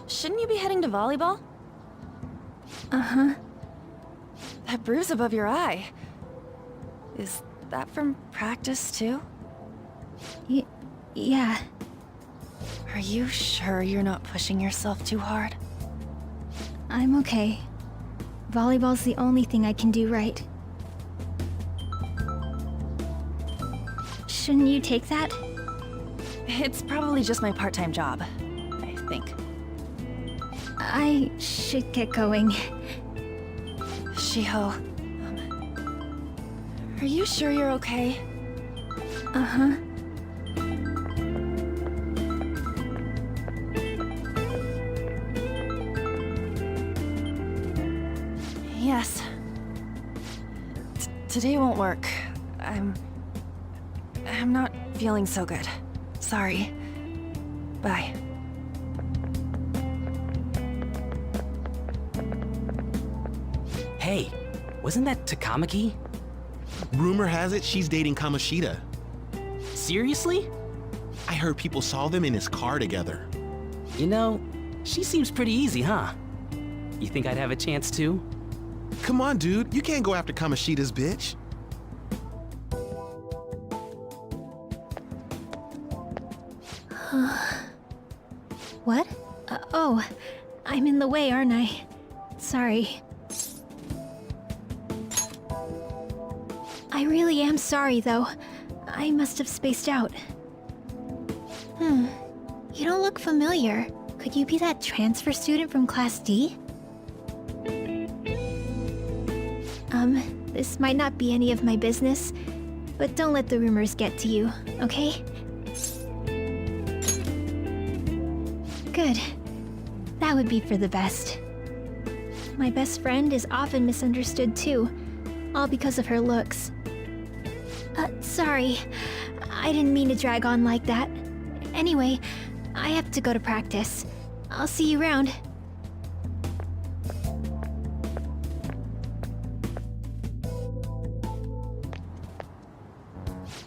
Shouldn't you be heading to volleyball? Uh-huh. That bruise above your eye. Is that from practice, too? Yeah. Are you sure you're not pushing yourself too hard? I'm okay. Volleyball's the only thing I can do right. Shouldn't you take that? It's probably just my part-time job, I think. I should get going. Shiho, are you sure you're okay? Uh-huh. Yes. Today won't work. I'm not feeling so good. Sorry. Bye. Hey, wasn't that Takamaki? Rumor has it she's dating Kamoshida. Seriously? I heard people saw them in his car together. You know, she seems pretty easy, huh? You think I'd have a chance too? Come on, dude. You can't go after Kamoshida's bitch. What? Oh, I'm in the way, aren't I? Sorry. I really am sorry, though. I must have spaced out. You don't look familiar. Could you be that transfer student from Class D? This might not be any of my business, but don't let the rumors get to you, okay? Good. That would be for the best. My best friend is often misunderstood too, all because of her looks. Sorry. I didn't mean to drag on like that. Anyway, I have to go to practice. I'll see you around.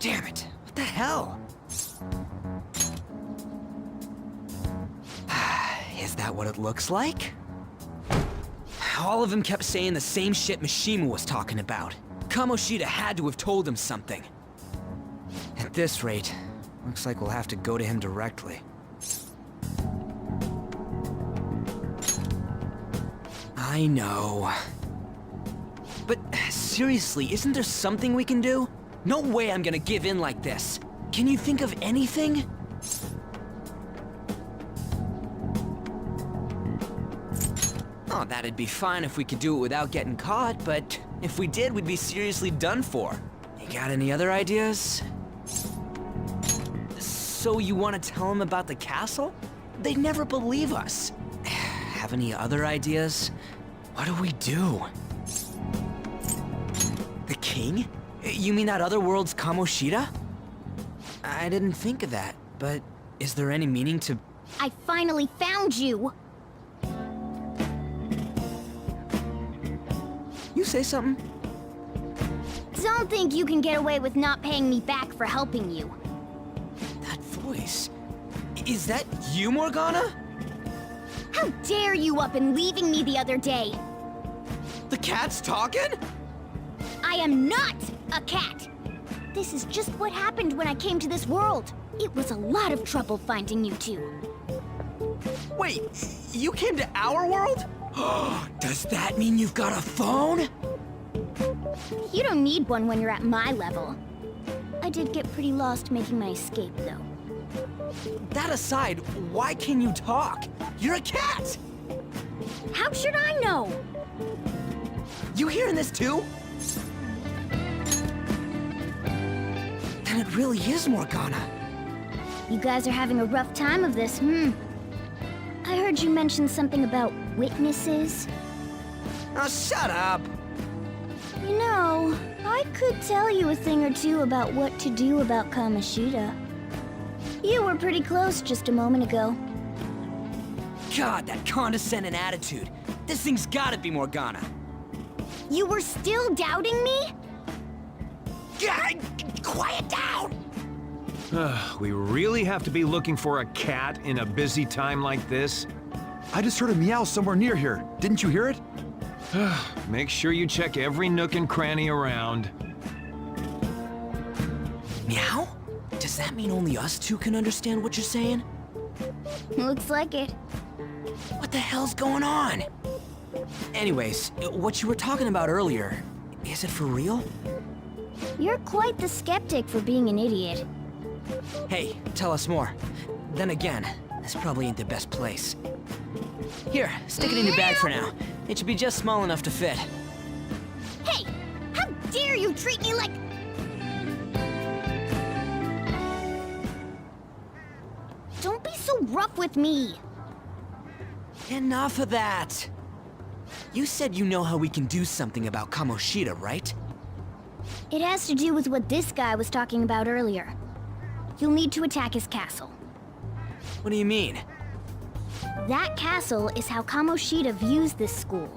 Damn it! What the hell? Is that what it looks like? All of them kept saying the same shit Mishima was talking about. Kamoshida had to have told him something. At this rate, looks like we'll have to go to him directly. I know. But seriously, isn't there something we can do? No way I'm gonna give in like this. Can you think of anything? Oh, that'd be fine if we could do it without getting caught, but if we did, we'd be seriously done for. You got any other ideas? So you want to tell them about the castle? They'd never believe us. Have any other ideas? What do we do? The king? You mean that other world's Kamoshida? I didn't think of that, but is there any meaning to... I finally found you! You say something? Don't think you can get away with not paying me back for helping you. That voice... Is that you, Morgana? How dare you up and leaving me the other day? The cat's talking? I am not a cat! This is just what happened when I came to this world. It was a lot of trouble finding you two. Wait, you came to our world? Does that mean you've got a phone? You don't need one when you're at my level. I did get pretty lost making my escape, though. That aside, why can you talk? You're a cat! How should I know? You hearing this too? Then it really is Morgana. You guys are having a rough time of this, I heard you mention something about witnesses. Oh, shut up! You know, I could tell you a thing or two about what to do about Kamoshida. You were pretty close just a moment ago. God, that condescending attitude. This thing's gotta be Morgana. You were still doubting me? God, quiet down! We really have to be looking for a cat in a busy time like this? I just heard a meow somewhere near here. Didn't you hear it? Make sure you check every nook and cranny around. Meow? Does that mean only us two can understand what you're saying? Looks like it. What the hell's going on? Anyways, what you were talking about earlier, is it for real? You're quite the skeptic for being an idiot. Hey, tell us more. Then again, this probably ain't the best place. Here, stick it in your bag for now. It should be just small enough to fit. Hey! How dare you treat me like... Don't be so rough with me! Enough of that! You said you know how we can do something about Kamoshida, right? It has to do with what this guy was talking about earlier. You'll need to attack his castle. What do you mean? That castle is how Kamoshida views this school.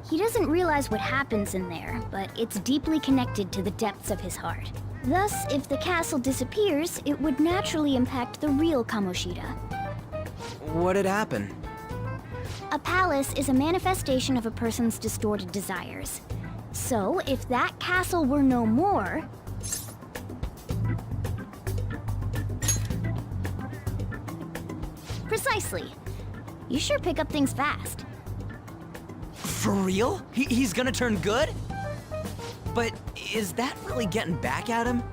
He doesn't realize what happens in there, but it's deeply connected to the depths of his heart. Thus, if the castle disappears, it would naturally impact the real Kamoshida. What'd happen? A palace is a manifestation of a person's distorted desires. So, if that castle were no more... Precisely. You sure pick up things fast. For real? He's gonna turn good? But is that really getting back at him?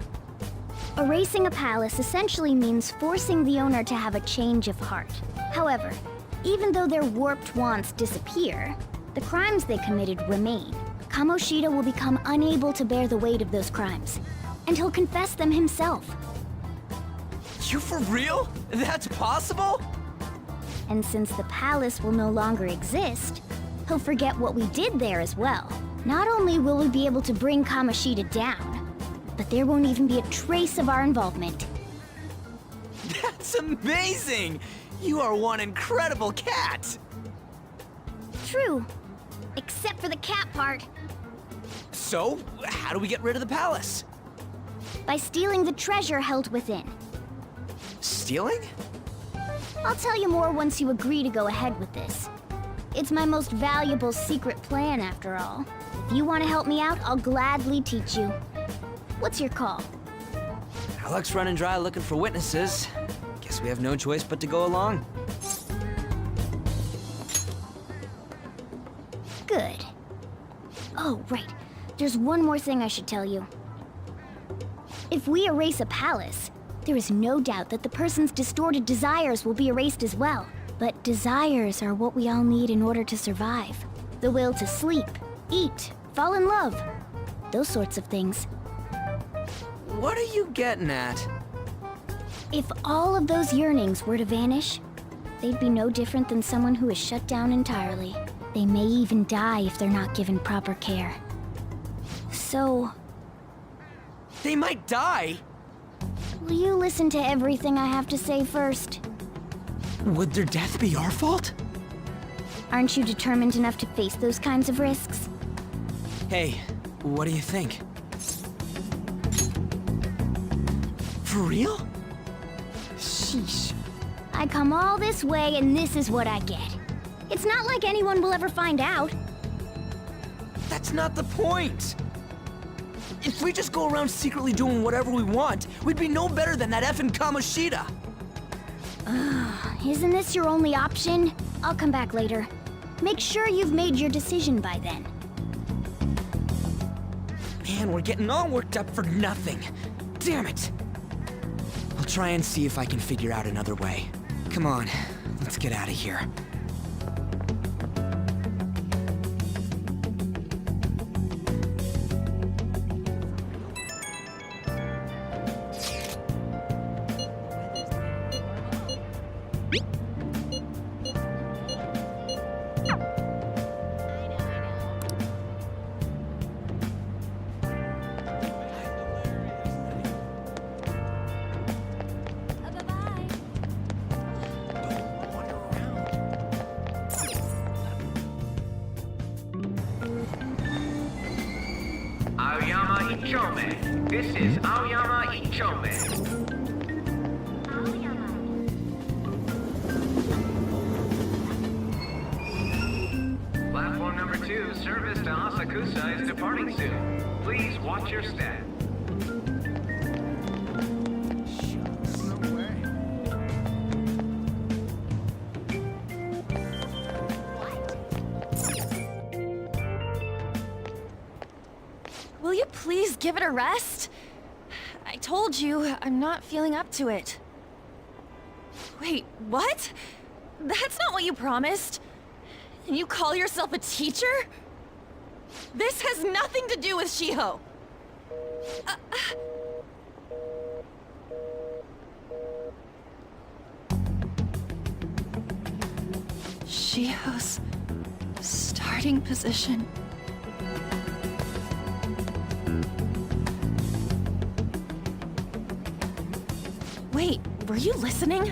Erasing a palace essentially means forcing the owner to have a change of heart. However, even though their warped wants disappear, the crimes they committed remain. Kamoshida will become unable to bear the weight of those crimes, and he'll confess them himself. You for real? That's possible? And since the palace will no longer exist, he'll forget what we did there as well. Not only will we be able to bring Kamoshida down, but there won't even be a trace of our involvement. That's amazing! You are one incredible cat! True. Except for the cat part. So, how do we get rid of the palace? By stealing the treasure held within. Stealing? I'll tell you more once you agree to go ahead with this. It's my most valuable secret plan, after all. If you want to help me out, I'll gladly teach you. What's your call? Our luck's running dry looking for witnesses. Guess we have no choice but to go along. Good. Oh, right. There's one more thing I should tell you. If we erase a palace, there is no doubt that the person's distorted desires will be erased as well. But desires are what we all need in order to survive. The will to sleep, eat, fall in love. Those sorts of things. What are you getting at? If all of those yearnings were to vanish, they'd be no different than someone who is shut down entirely. They may even die if they're not given proper care. So... They might die? will you listen to everything I have to say first? Would their death be our fault? Aren't you determined enough to face those kinds of risks? Hey, what do you think? For real? Sheesh. I come all this way and this is what I get. It's not like anyone will ever find out. That's not the point! If we just go around secretly doing whatever we want, we'd be no better than that effing Kamoshida! Isn't this your only option? I'll come back later. Make sure you've made your decision by then. Man, we're getting all worked up for nothing. Damn it! I'll try and see if I can figure out another way. Come on, let's get out of here. Aoyama Ichome. This is Aoyama Ichome. Platform number 2, service to Asakusa is departing soon. Please watch your step. Will you please give it a rest? I told you, I'm not feeling up to it. Wait, what? That's not what you promised. And you call yourself a teacher? This has nothing to do with Shiho. Shiho's starting position. Wait, were you listening?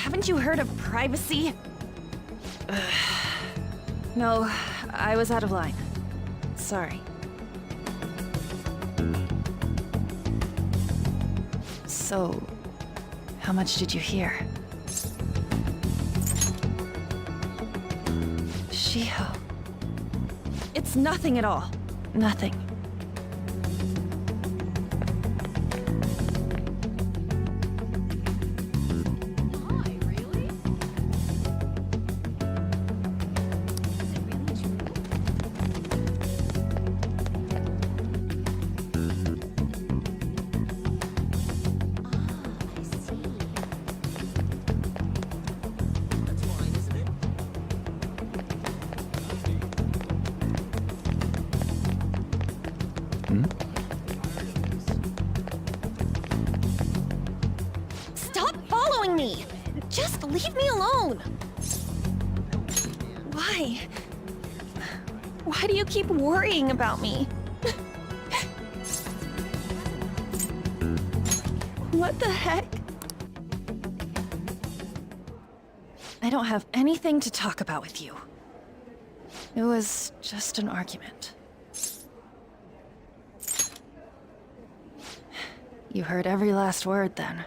Haven't you heard of privacy? No, I was out of line. Sorry. So, how much did you hear? Shiho. It's nothing at all. Nothing. Stop following me! Just leave me alone! Why? Why do you keep worrying about me? What the heck? I don't have anything to talk about with you. It was just an argument. You heard every last word, then.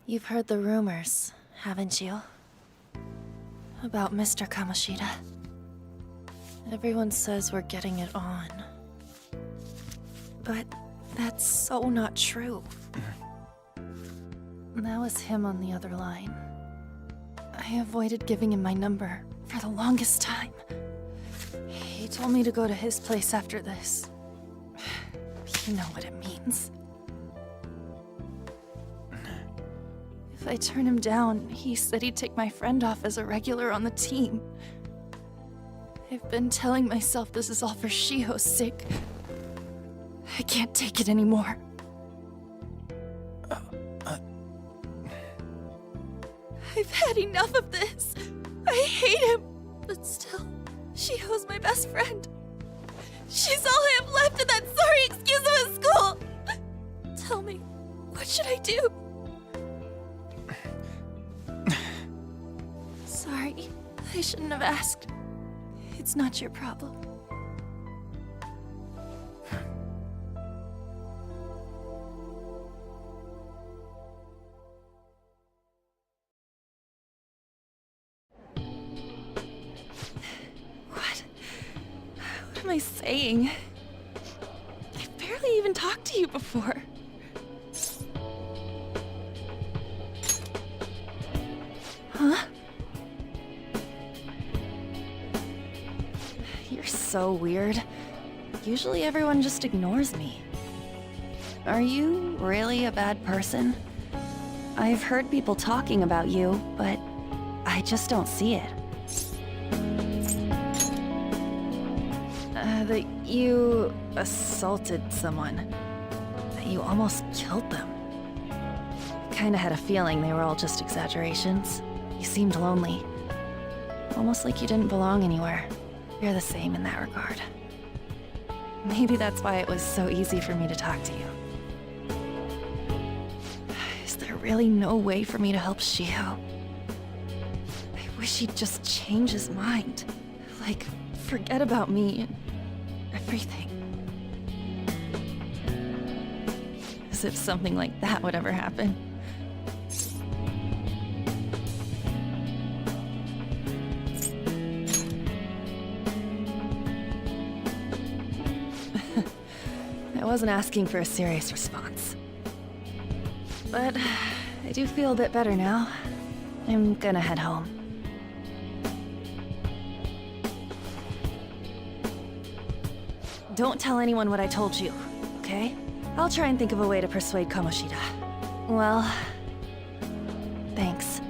You've heard the rumors, haven't you? About Mr. Kamoshida. Everyone says we're getting it on. But that's so not true. That was him on the other line. I avoided giving him my number for the longest time. He told me to go to his place after this. You know what it means. If I turn him down, he said he'd take my friend off as a regular on the team. I've been telling myself this is all for Shiho's sake. I can't take it anymore. I've had enough of this. I hate him. But still, Shiho's my best friend. She's all I have left in that sorry excuse of a school. Tell me, what should I do? Sorry, I shouldn't have asked. It's not your problem. What am I saying? I've barely even talked to you before. Huh? You're so weird. Usually everyone just ignores me. Are you really a bad person? I've heard people talking about you, but I just don't see it. That you assaulted someone. That you almost killed them. Kinda had a feeling they were all just exaggerations. You seemed lonely. Almost like you didn't belong anywhere. You're the same in that regard. Maybe that's why it was so easy for me to talk to you. Is there really no way for me to help Shiho? I wish he'd just change his mind. Like, forget about me and everything. As if something like that would ever happen. I wasn't asking for a serious response. But I do feel a bit better now. I'm gonna head home. Don't tell anyone what I told you, okay? I'll try and think of a way to persuade Kamoshida. Well, thanks.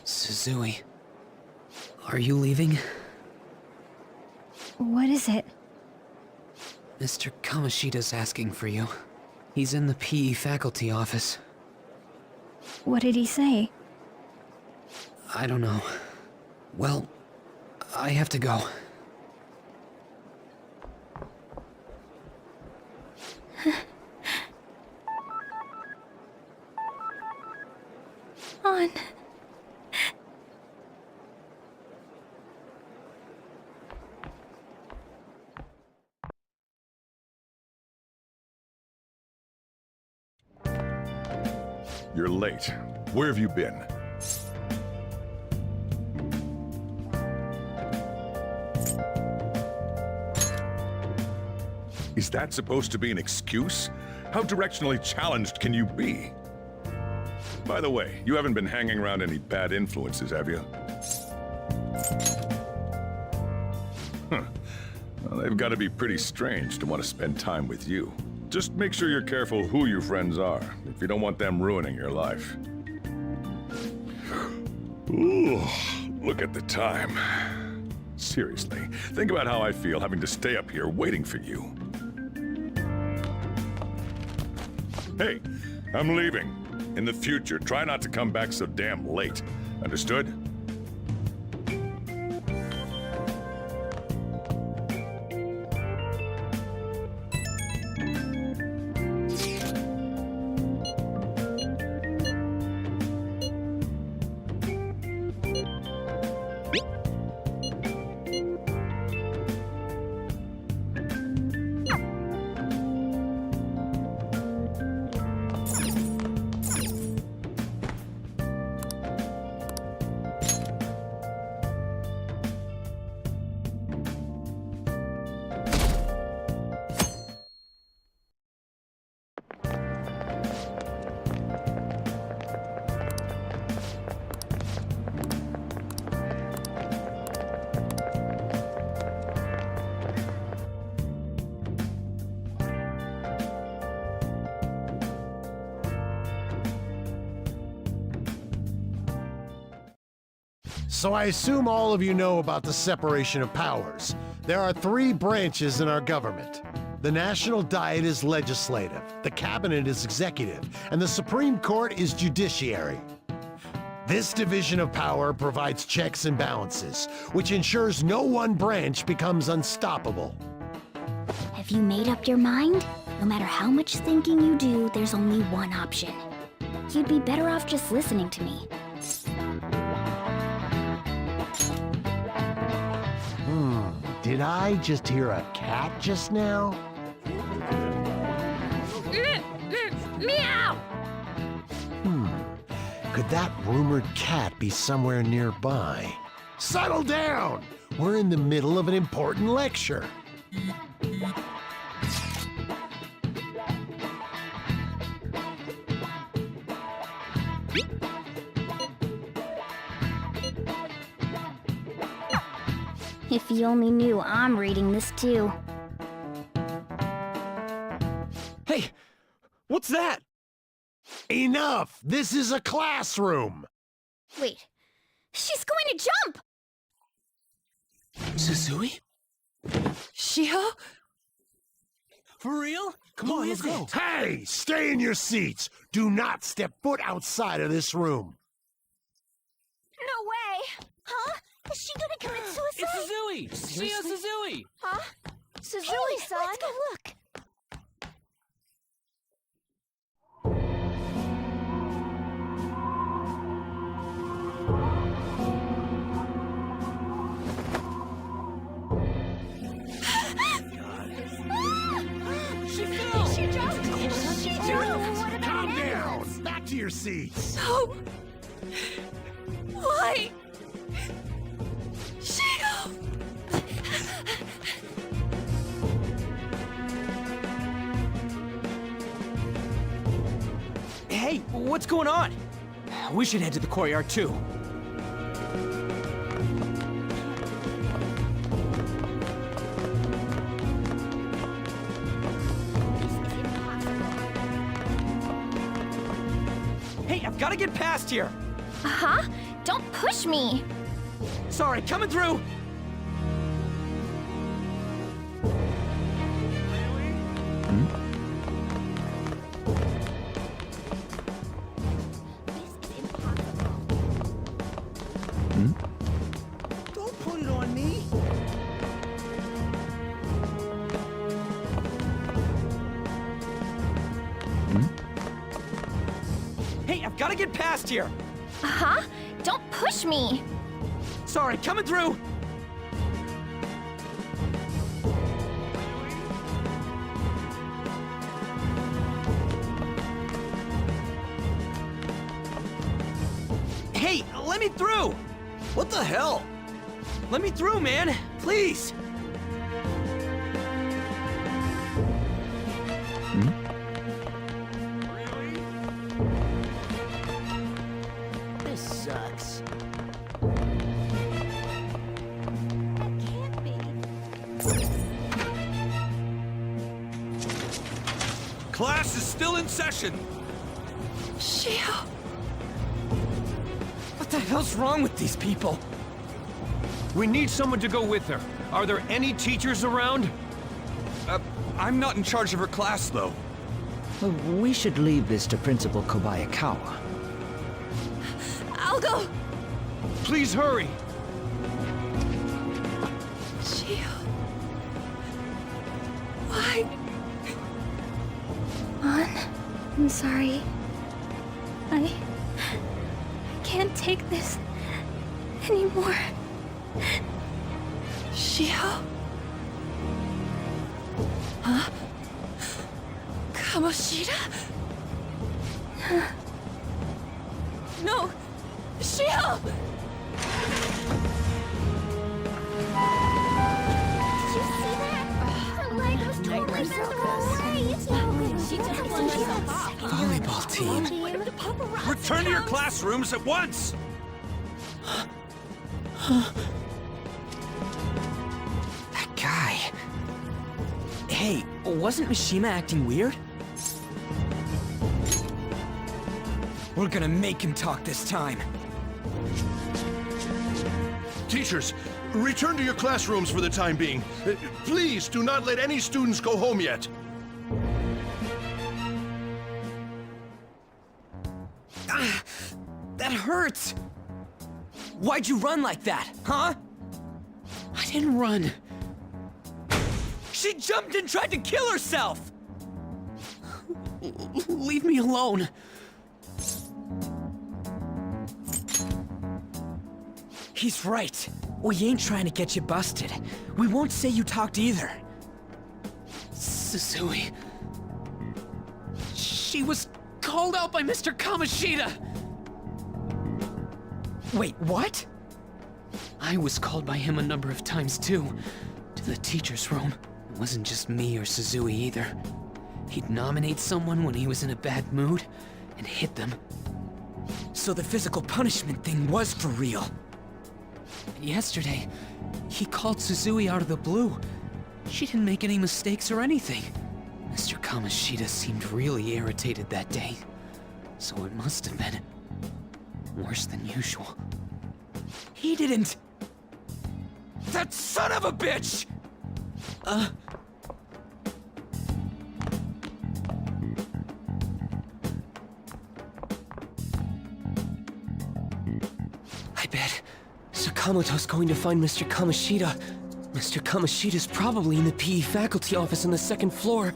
Suzui, are you leaving? What is it? Mr. Kamoshida's asking for you. He's in the PE faculty office. What did he say? I don't know. Well, I have to go. On. You're late. Where have you been? Is that supposed to be an excuse? How directionally challenged can you be? By the way, you haven't been hanging around any bad influences, have you? Huh. Well, they've got to be pretty strange to want to spend time with you. Just make sure you're careful who your friends are, if you don't want them ruining your life. Ooh, look at the time. Seriously, think about how I feel having to stay up here waiting for you. Hey, I'm leaving. In the future, try not to come back so damn late. Understood? So I assume all of you know about the separation of powers. There are 3 branches in our government. The National Diet is legislative, the Cabinet is executive, and the Supreme Court is judiciary. This division of power provides checks and balances, which ensures no one branch becomes unstoppable. Have you made up your mind? No matter how much thinking you do, there's only one option. You'd be better off just listening to me. Did I just hear a cat just now? Meow! Could that rumored cat be somewhere nearby? Settle down! We're in the middle of an important lecture. If you only knew I'm reading this too. Hey, what's that? Enough! This is a classroom! Wait, she's going to jump! Suzui? Shio? For real? Come on, let's go. Hey! Stay in your seats! Do not step foot outside of this room! No way! Huh? Is she gonna commit suicide? It's Suzui! Shio Suzui! Huh? Suzui-san? Let's go look. She fell! She jumped! Calm down! Back to your seats! No! Why? Shio! Hey, what's going on? We should head to the courtyard too. Hey, I've got to get past here. Uh-huh. Don't push me. Sorry, coming through. Don't put it on me! Hey, I've got to get past here. Uh-huh. Don't push me. Sorry, coming through. Hey, let me through! What the hell? Let me through, man! Please! This sucks. Class is still in session. Shio! What the hell's wrong with these people? We need someone to go with her. Are there any teachers around? I'm not in charge of her class, though. We should leave this to Principal Kobayakawa. I'll go! Please hurry! Shio... Why? I'm sorry. I can't take this anymore. Shio? Huh? Kamoshida? No! Shio! Did you see that? Her leg was totally bent the wrong way. It's no good. She just won herself. Volleyball team. Return to your classrooms at once! That guy. Hey, wasn't Mishima acting weird? We're gonna make him talk this time. Teachers, return to your classrooms for the time being. Please do not let any students go home yet. Ah, that hurts! Why'd you run like that, huh? I didn't run. She jumped and tried to kill herself! Leave me alone. He's right. We ain't trying to get you busted. We won't say you talked either. Susui. She was called out by Mr. Kamoshida! Wait, what? I was called by him a number of times too, to the teacher's room. It wasn't just me or Suzui either. He'd nominate someone when he was in a bad mood, and hit them. So the physical punishment thing was for real. And yesterday, he called Suzui out of the blue. She didn't make any mistakes or anything. Mr. Kamoshida seemed really irritated that day, so it must have been worse than usual. He didn't... That son of a bitch! I bet Sakamoto's going to find Mr. Kamoshida. Mr. Kamoshida's probably in the PE faculty office on the second floor.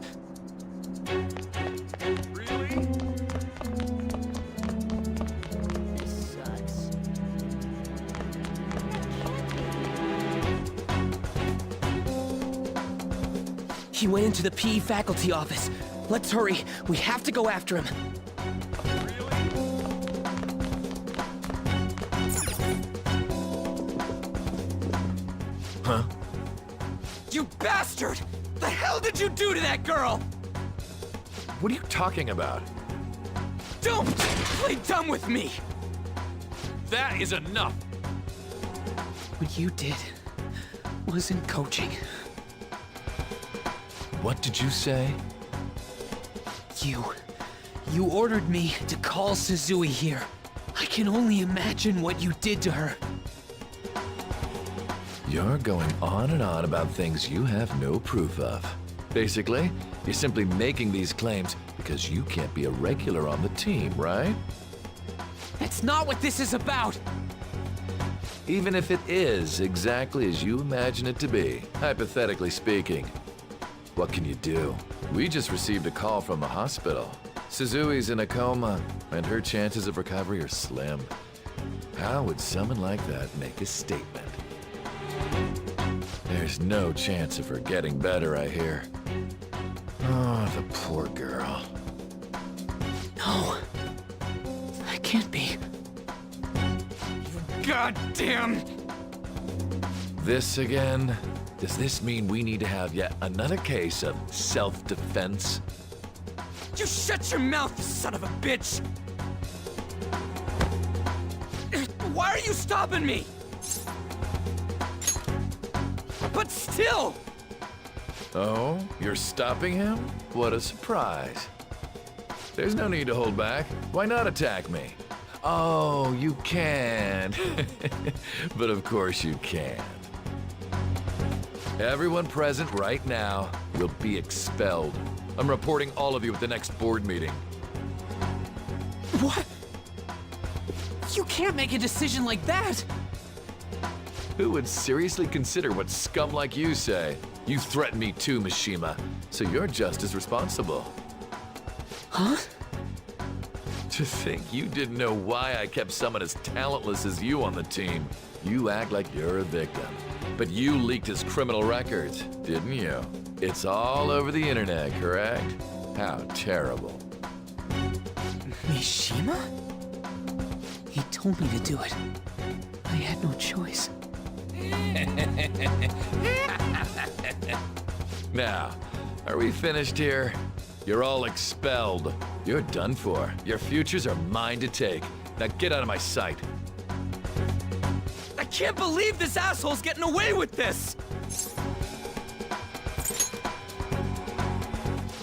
He went into the PE faculty office. Let's hurry. We have to go after him. Huh? You bastard! The hell did you do to that girl? What are you talking about? Don't play dumb with me! That is enough! What you did wasn't coaching. What did you say? You ordered me to call Suzui here. I can only imagine what you did to her. You're going on and on about things you have no proof of. Basically, you're simply making these claims because you can't be a regular on the team, right? That's not what this is about! Even if it is exactly as you imagine it to be, hypothetically speaking, what can you do? We just received a call from the hospital. Suzui's in a coma, and her chances of recovery are slim. How would someone like that make a statement? There's no chance of her getting better, I hear. Oh, the poor girl. No. That can't be. Goddamn! This again? Does this mean we need to have yet another case of self-defense? You shut your mouth, son of a bitch! Why are you stopping me? But still! Oh, you're stopping him? What a surprise. There's no need to hold back. Why not attack me? Oh, you can. But of course you can. Everyone present right now will be expelled. I'm reporting all of you at the next board meeting. What? You can't make a decision like that! Who would seriously consider what scum like you say? You threatened me too, Mishima, so you're just as responsible. Huh? To think you didn't know why I kept someone as talentless as you on the team. You act like you're a victim. But you leaked his criminal records, didn't you? It's all over the internet, correct? How terrible. Mishima? He told me to do it. I had no choice. Now, are we finished here? You're all expelled. You're done for. Your futures are mine to take. Now get out of my sight. I can't believe this asshole's getting away with this!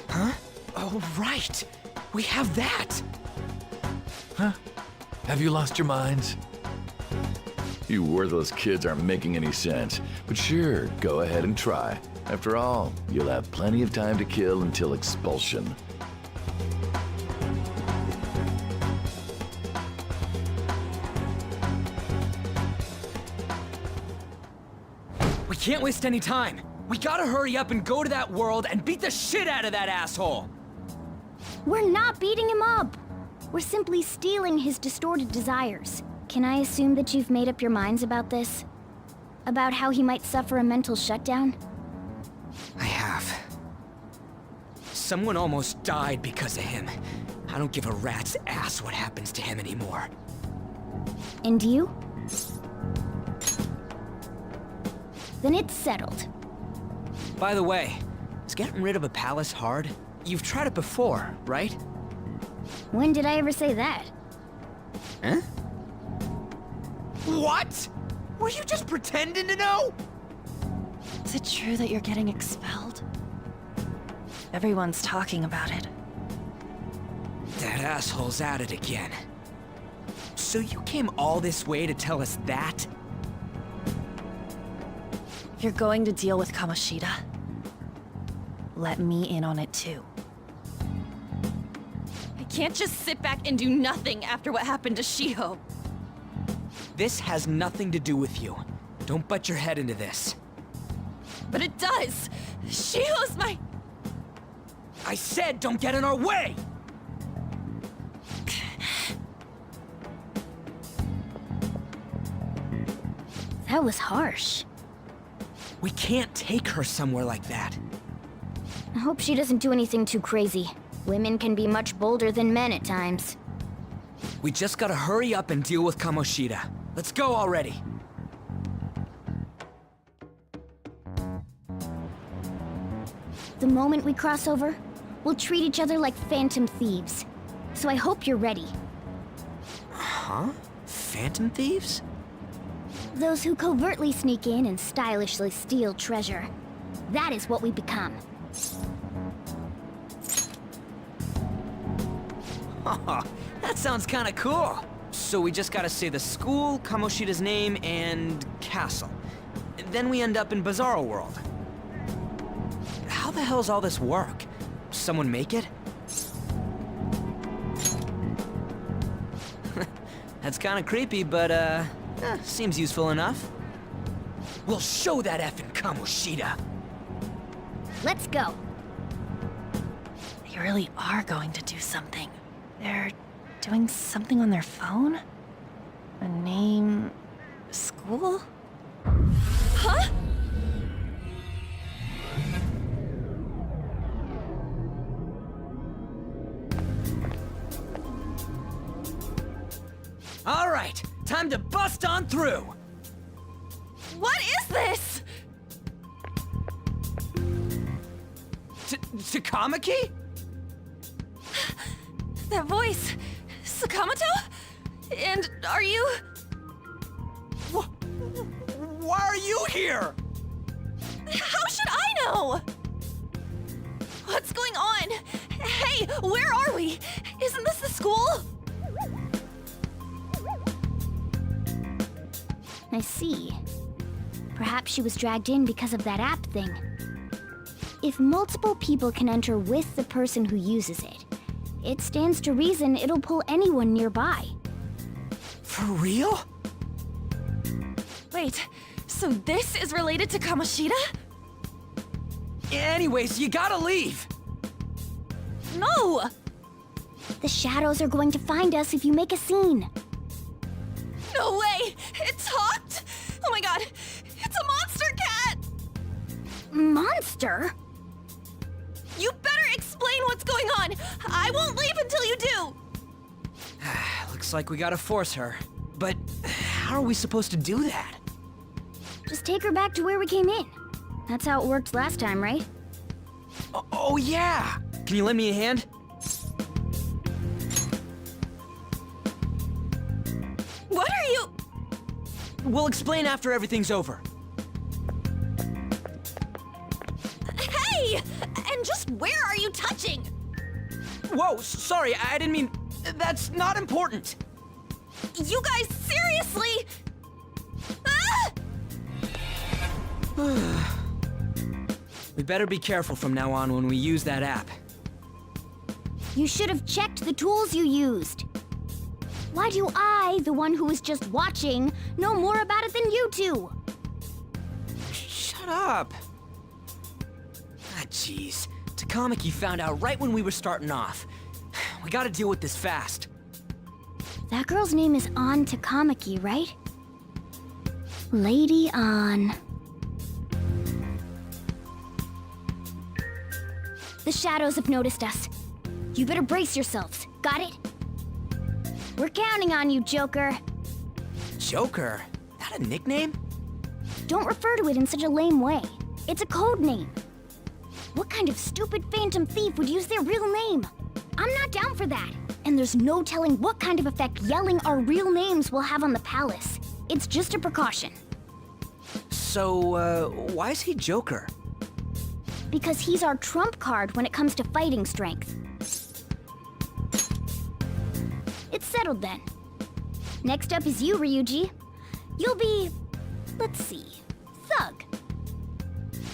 Huh? Oh, right. We have that. Huh? Have you lost your minds? You worthless kids aren't making any sense. But sure, go ahead and try. After all, you'll have plenty of time to kill until expulsion. We can't waste any time. We gotta hurry up and go to that world and beat the shit out of that asshole! We're not beating him up. We're simply stealing his distorted desires. Can I assume that you've made up your minds about this? About how he might suffer a mental shutdown? I have. Someone almost died because of him. I don't give a rat's ass what happens to him anymore. And you? Then it's settled. By the way, is getting rid of a palace hard? You've tried it before, right? When did I ever say that? Huh? What? Were you just pretending to know? Is it true that you're getting expelled? Everyone's talking about it. That asshole's at it again. So you came all this way to tell us that? If you're going to deal with Kamoshida, let me in on it too. I can't just sit back and do nothing after what happened to Shiho. This has nothing to do with you. Don't butt your head into this. But it does! Shiho's my... I said don't get in our way! That was harsh. We can't take her somewhere like that. I hope she doesn't do anything too crazy. Women can be much bolder than men at times. We just gotta hurry up and deal with Kamoshida. Let's go already. The moment we cross over, we'll treat each other like phantom thieves. So I hope you're ready. Huh? Phantom thieves? Those who covertly sneak in and stylishly steal treasure. That is what we become. That sounds kinda cool. So we just gotta say the school, Kamoshida's name, and castle. Then we end up in Bizarro World. How the hell's all this work? Someone make it? That's kinda creepy, but seems useful enough. We'll show that effing Kamoshida. Let's go. They really are going to do something. They're doing something on their phone? A name... school? Huh? All right, time to bust on through. What is this? Takamaki? That voice... Sakamoto? And are you... Why are you here? How should I know? What's going on? Hey, where are we? Isn't this the school? I see. Perhaps she was dragged in because of that app thing. If multiple people can enter with the person who uses it, it stands to reason it'll pull anyone nearby. For real? Wait, so this is related to Kamoshida? Anyways, you gotta leave! No! The shadows are going to find us if you make a scene. No way! It talked? Oh my god! It's a monster cat! Monster? You better explain what's going on! I won't leave until you do! Looks like we gotta force her. But how are we supposed to do that? Just take her back to where we came in. That's how it worked last time, right? Oh yeah! Can you lend me a hand? What are you... We'll explain after everything's over. Hey! And just where are you touching? Whoa, sorry, I didn't mean... That's not important. You guys, seriously? We better be careful from now on when we use that app. You should have checked the tools you used. Why do I, the one who was just watching, know more about it than you two? Shut up! Ah, jeez. Takamaki found out right when we were starting off. We gotta deal with this fast. That girl's name is An Takamaki, right? Lady An. The shadows have noticed us. You better brace yourselves. Got it? We're counting on you, Joker. Joker? That a nickname? Don't refer to it in such a lame way. It's a code name. What kind of stupid phantom thief would use their real name? I'm not down for that. And there's no telling what kind of effect yelling our real names will have on the palace. It's just a precaution. So, why is he Joker? Because he's our trump card when it comes to fighting strength. It's settled then. Next up is you, Ryuji. You'll be... let's see... Thug.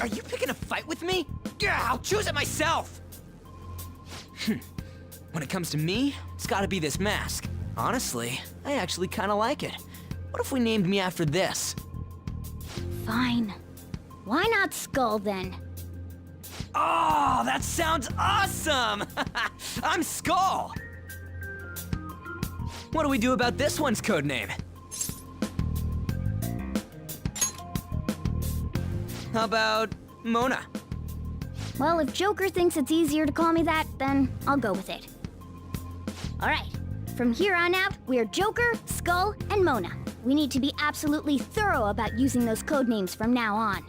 Are you picking a fight with me? Yeah, I'll choose it myself! When it comes to me, it's gotta be this mask. Honestly, I actually kinda like it. What if we named me after this? Fine. Why not Skull, then? Oh, that sounds awesome! I'm Skull! What do we do about this one's codename? How about Mona? Well, if Joker thinks it's easier to call me that, then I'll go with it. Alright, from here on out, we're Joker, Skull, and Mona. We need to be absolutely thorough about using those codenames from now on.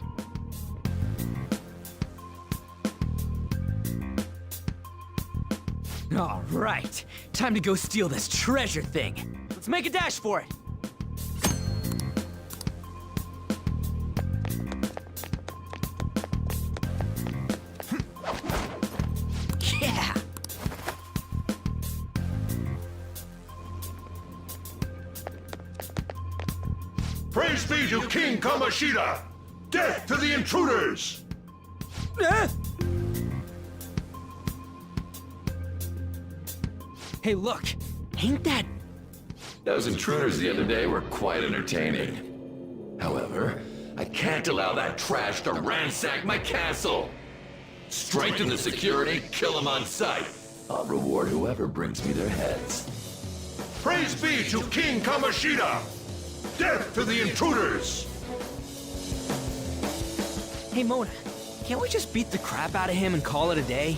All right, time to go steal this treasure thing. Let's make a dash for it. Yeah! Praise be to King Kamoshida! Death to the intruders! Hey, look! Ain't that... Those intruders the other day were quite entertaining. However, I can't allow that trash to ransack my castle! Strengthen the security, kill them on sight. I'll reward whoever brings me their heads. Praise be to King Kamoshida! Death to the intruders! Hey, Mona, can't we just beat the crap out of him and call it a day?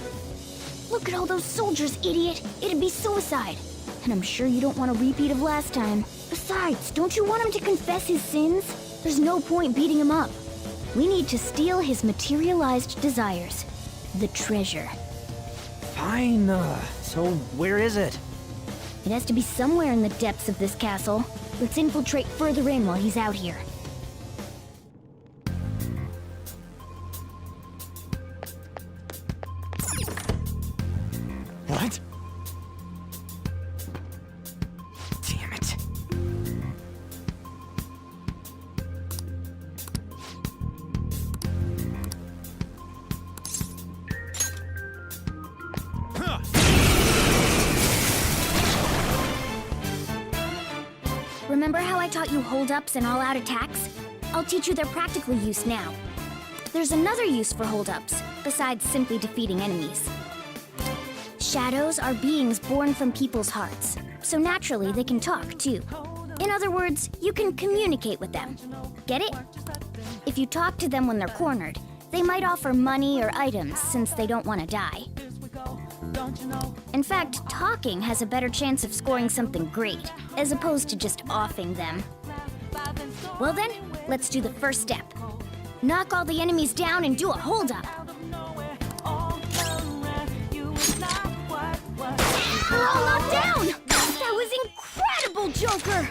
Look at all those soldiers, idiot! It'd be suicide. And I'm sure you don't want a repeat of last time. Besides, don't you want him to confess his sins? There's no point beating him up. We need to steal his materialized desires. The treasure. Fine, so where is it? It has to be somewhere in the depths of this castle. Let's infiltrate further in while he's out here. What? Damn it. Remember how I taught you hold-ups and all-out attacks? I'll teach you their practical use now. There's another use for hold-ups, besides simply defeating enemies. Shadows are beings born from people's hearts, so naturally they can talk, too. In other words, you can communicate with them. Get it? If you talk to them when they're cornered, they might offer money or items since they don't want to die. In fact, talking has a better chance of scoring something great, as opposed to just offing them. Well then, let's do the first step. Knock all the enemies down and do a hold-up. All knocked down! That was incredible, Joker!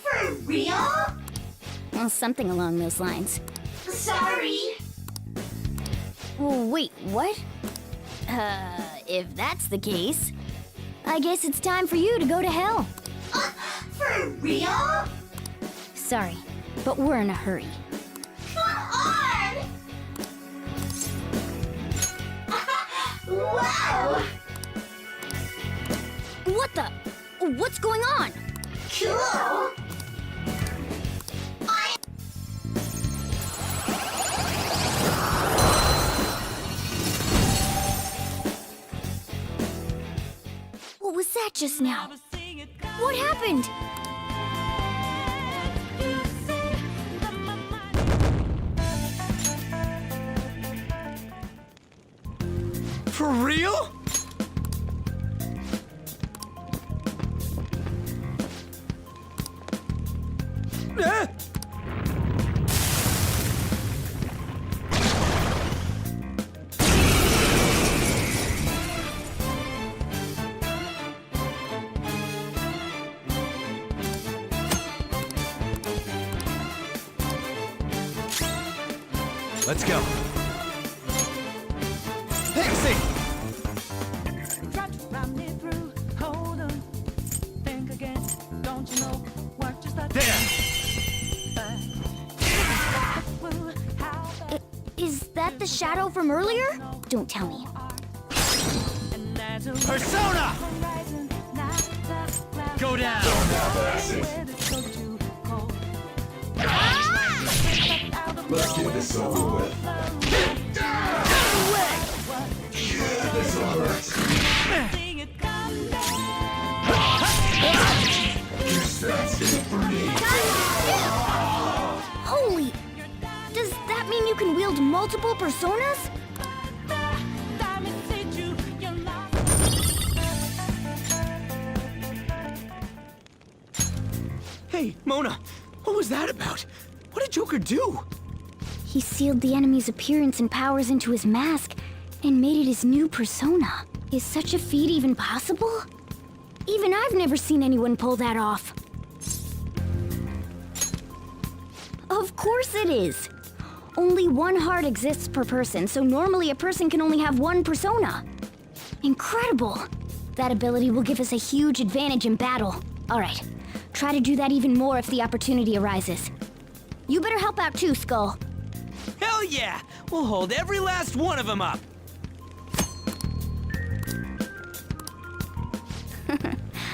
For real? Well, something along those lines. Sorry. Wait, what? If that's the case, I guess it's time for you to go to hell. For For real? Sorry, but we're in a hurry. Come on! Wow! What the? What's going on? Cool! What was that just now? What happened? For real? Ah! Let's go. Pixie! Is that the shadow from earlier? Don't tell me. Persona! Go down! Let's get this over with. This hurts. That's it for me. Holy! Does that mean you can wield multiple personas? Hey, Mona, what was that about? What did Joker do? He sealed the enemy's appearance and powers into his mask and made it his new persona. Is such a feat even possible? Even I've never seen anyone pull that off. Of course it is. Only one heart exists per person, so normally a person can only have one persona. Incredible! That ability will give us a huge advantage in battle. Alright, try to do that even more if the opportunity arises. You better help out too, Skull. Hell yeah! We'll hold every last one of them up!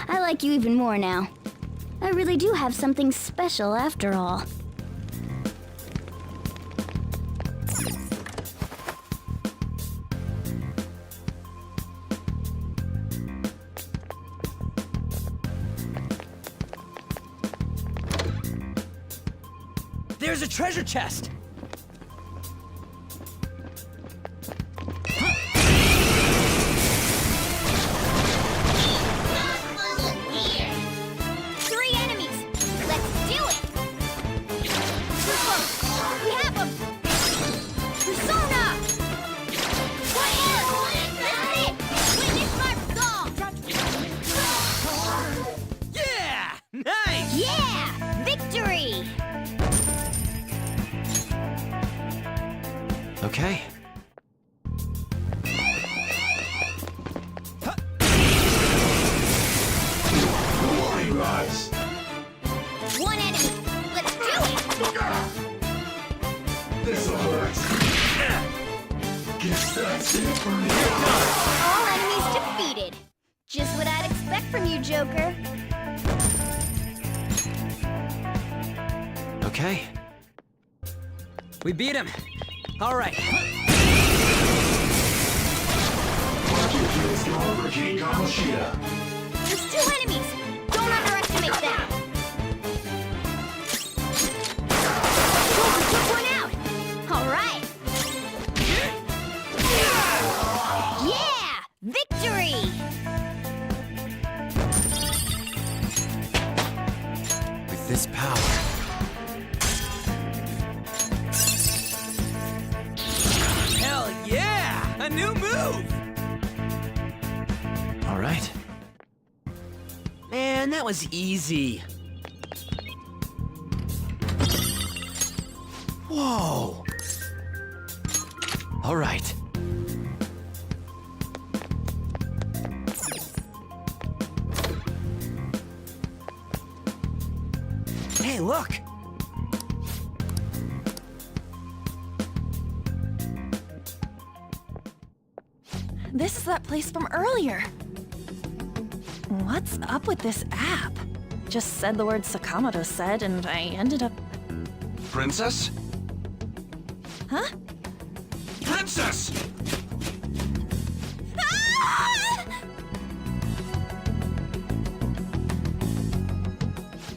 I like you even more now. I really do have something special after all. There's a treasure chest! 3 enemies! Let's do it! Super! We have them! Persona! One more! That's it! Witness my resolve! Yeah! Nice! Yeah! Victory! Okay. Who are you guys? One enemy! Let's do it! This hurts. Guess that's it for me. All enemies defeated! Just what I'd expect from you, Joker. Okay. We beat him! Alright. Watch your kids go over King Kamoshida. There's 2 enemies! Don't underestimate them! Joker took one out! Alright! Yeah! Victory! With this power. Hell yeah! A new move! All right. Man, that was easy. Whoa! All right. This is that place from earlier. What's up with this app? Just said the word Sakamoto said, and I ended up... Princess? Huh? Princess!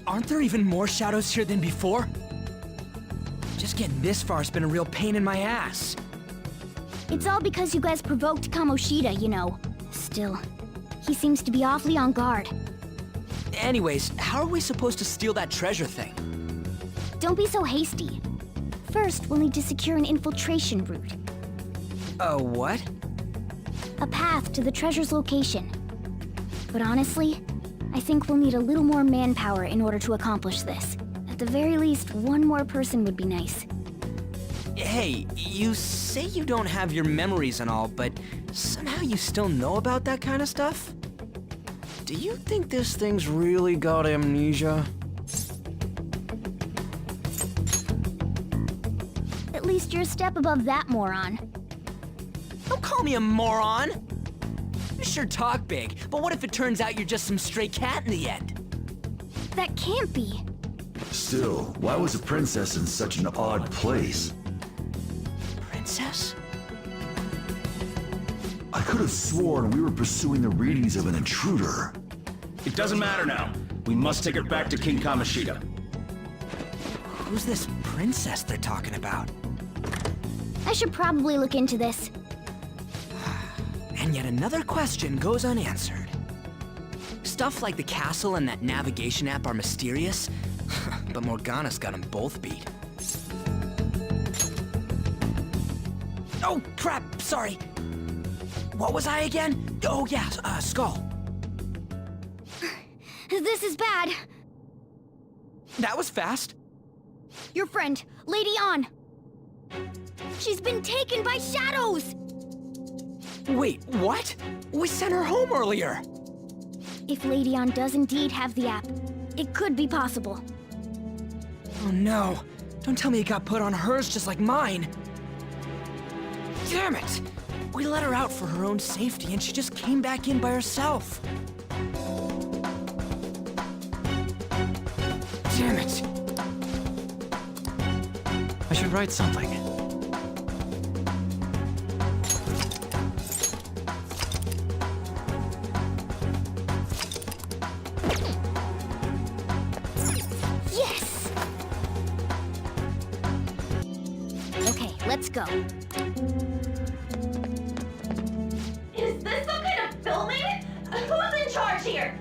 Aren't there even more shadows here than before? Just getting this far has been a real pain in my ass. It's all because you guys provoked Kamoshida, you know. Still, he seems to be awfully on guard. Anyways, how are we supposed to steal that treasure thing? Don't be so hasty. First, we'll need to secure an infiltration route. A what? A path to the treasure's location. But honestly, I think we'll need a little more manpower in order to accomplish this. At the very least, one more person would be nice. Hey, you say you don't have your memories and all, but somehow you still know about that kind of stuff? Do you think this thing's really got amnesia? At least you're a step above that, moron. Don't call me a moron! You sure talk big, but what if it turns out you're just some stray cat in the end? That can't be. Still, why was a princess in such an odd place? Princess? I could have sworn we were pursuing the readings of an intruder. It doesn't matter now. We must take her back to King Kamoshida. Who's this princess they're talking about? I should probably look into this. And yet another question goes unanswered. Stuff like the castle and that navigation app are mysterious, but Morgana's got them both beat. Oh, crap, sorry. What was I again? Oh, yeah, Skull. This is bad. That was fast. Your friend, Lady An. She's been taken by shadows! Wait, what? We sent her home earlier! If Lady An does indeed have the app, it could be possible. Oh no, don't tell me it got put on hers just like mine. Damn it! We let her out for her own safety and she just came back in by herself. Damn it! I should write something. Yes! Okay, let's go. Is this some kind of filming? Who's in charge here?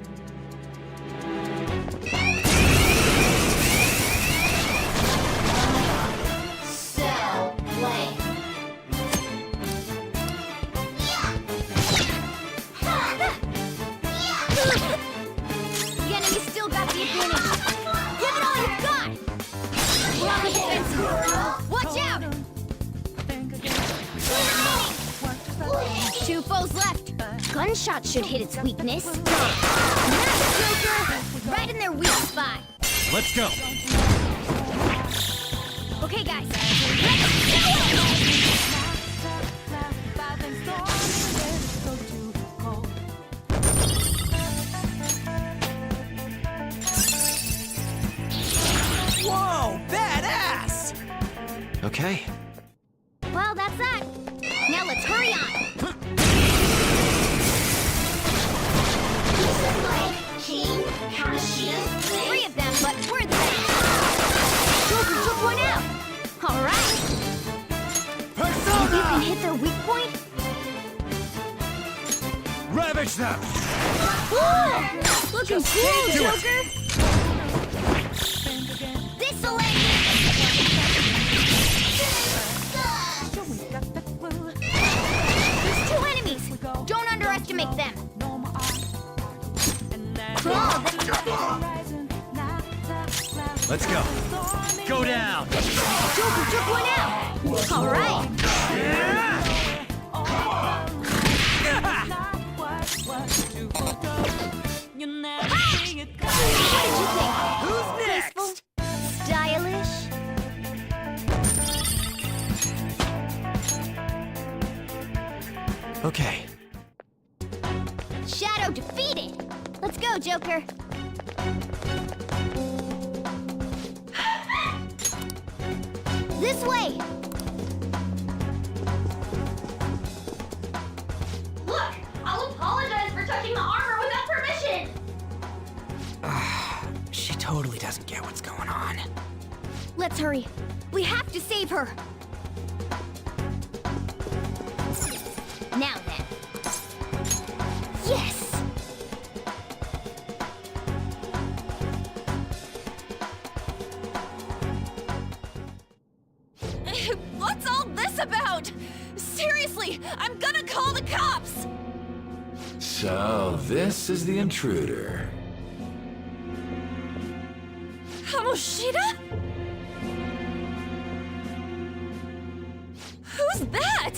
The enemy still got the advantage. Give it all you've got! We're on the defensive. Watch out! 2 foes left. Gunshot should hit its weakness. Nice, Joker! Right in their weak spot. Let's go. Okay, guys. Let's go! Whoa, badass! Okay. Well, that's that. Now let's hurry on. King Kamoshida's 3 of them, but we're the best. Joker took one out. All right. Think you can hit their weak point? Ravage them! Woo! Looking cool, do it. Joker. This'll end it. There's 2 enemies. Don't underestimate them. Crawl. Let's go. Go down! Joker took one out. All right. What did you think? Who's next? Tasteful? Stylish? Okay, go, Joker! This way! Look! I'll apologize for touching the armor without permission! She totally doesn't get what's going on. Let's hurry. We have to save her! Now then. Yes! What's all this about? Seriously, I'm gonna call the cops! So, this is the intruder. Kamoshida? Who's that?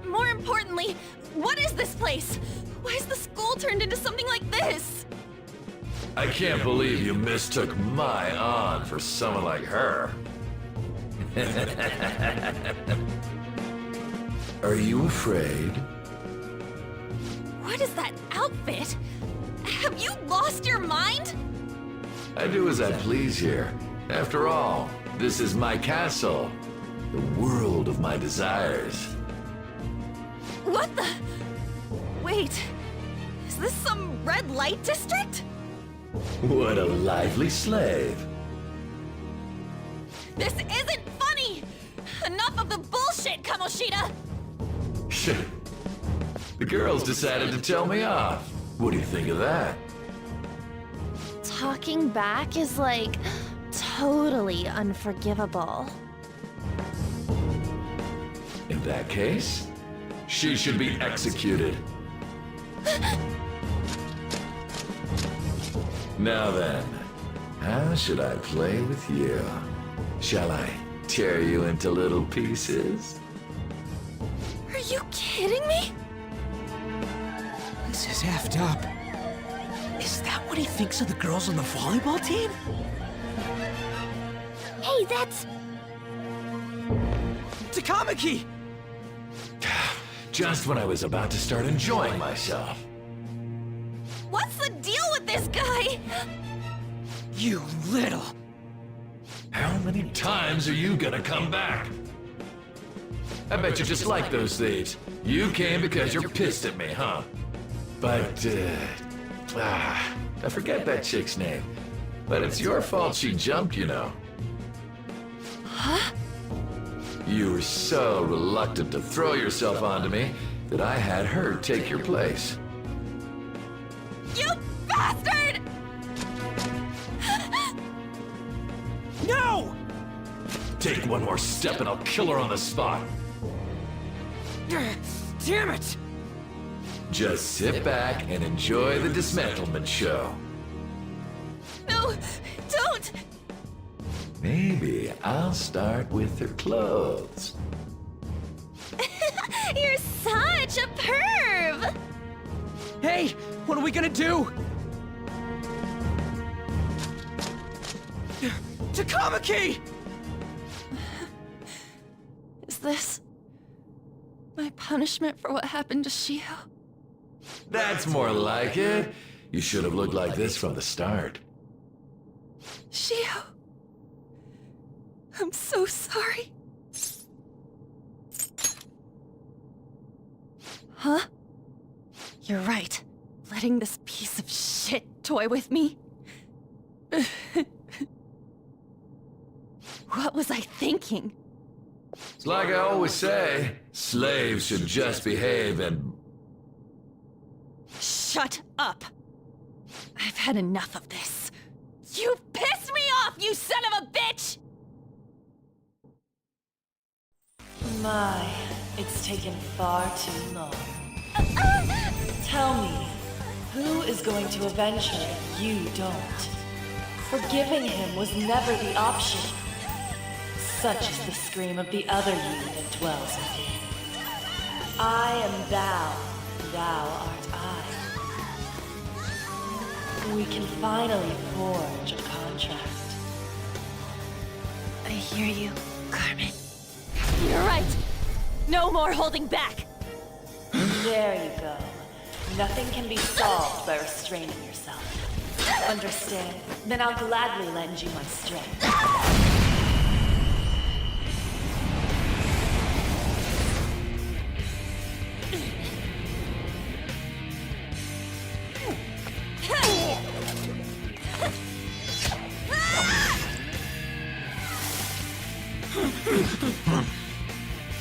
More importantly, what is this place? Why is the school turned into something like this? I can't believe you mistook my aunt for someone like her. Are you afraid? What is that outfit? Have you lost your mind? I do as I please here. After all, this is my castle. The world of my desires. What the? Wait, is this some red light district? What a lively slave. This isn't funny! Enough of the bullshit, Kamoshida! The girls decided to tell me off. What do you think of that? Talking back is like totally unforgivable. In that case, she should be executed. Now then, how should I play with you? Shall I tear you into little pieces? Are you kidding me? This is effed up. Is that what he thinks of the girls on the volleyball team? Hey, that's... Takamaki! Just when I was about to start enjoying myself. What's the deal with this guy? You little... How many times are you gonna come back? I bet you just like those thieves. You came because you're pissed at me, huh? But, I forget that chick's name. But it's your fault she jumped, you know. Huh? You were so reluctant to throw yourself onto me that I had her take your place. You bastard! No! Take one more step and I'll kill her on the spot. Damn it! Just sit back and enjoy the dismantlement show. No, don't! Maybe I'll start with her clothes. You're such a perv! Hey, what are we gonna do? Takamaki! Is this my punishment for what happened to Shio? That's more like it. You should have looked like this from the start. Shio, I'm so sorry. Huh? You're right. Letting this piece of shit toy with me? What was I thinking? It's like I always say, slaves should just behave and... Shut up! I've had enough of this. You pissed me off, you son of a bitch! My, it's taken far too long. Tell me, who is going to avenge her if you don't? Forgiving him was never the option. Such is the scream of the other you that dwells within. I am thou, thou art I. We can finally forge a contract. I hear you, Carmen. You're right. No more holding back. There you go. Nothing can be solved by restraining yourself. Understand? Then I'll gladly lend you my strength.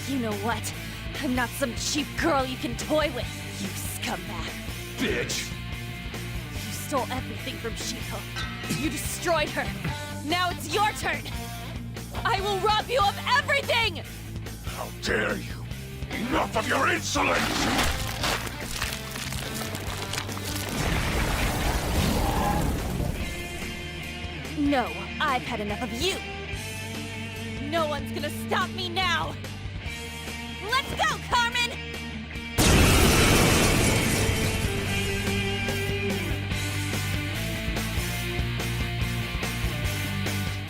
You know what? I'm not some cheap girl you can toy with, you scumbag. Bitch! You stole everything from Shiko. You destroyed her. Now it's your turn. I will rob you of everything! How dare you! Enough of your insolence! No, I've had enough of you. No one's gonna stop me now. Let's go, Carmen!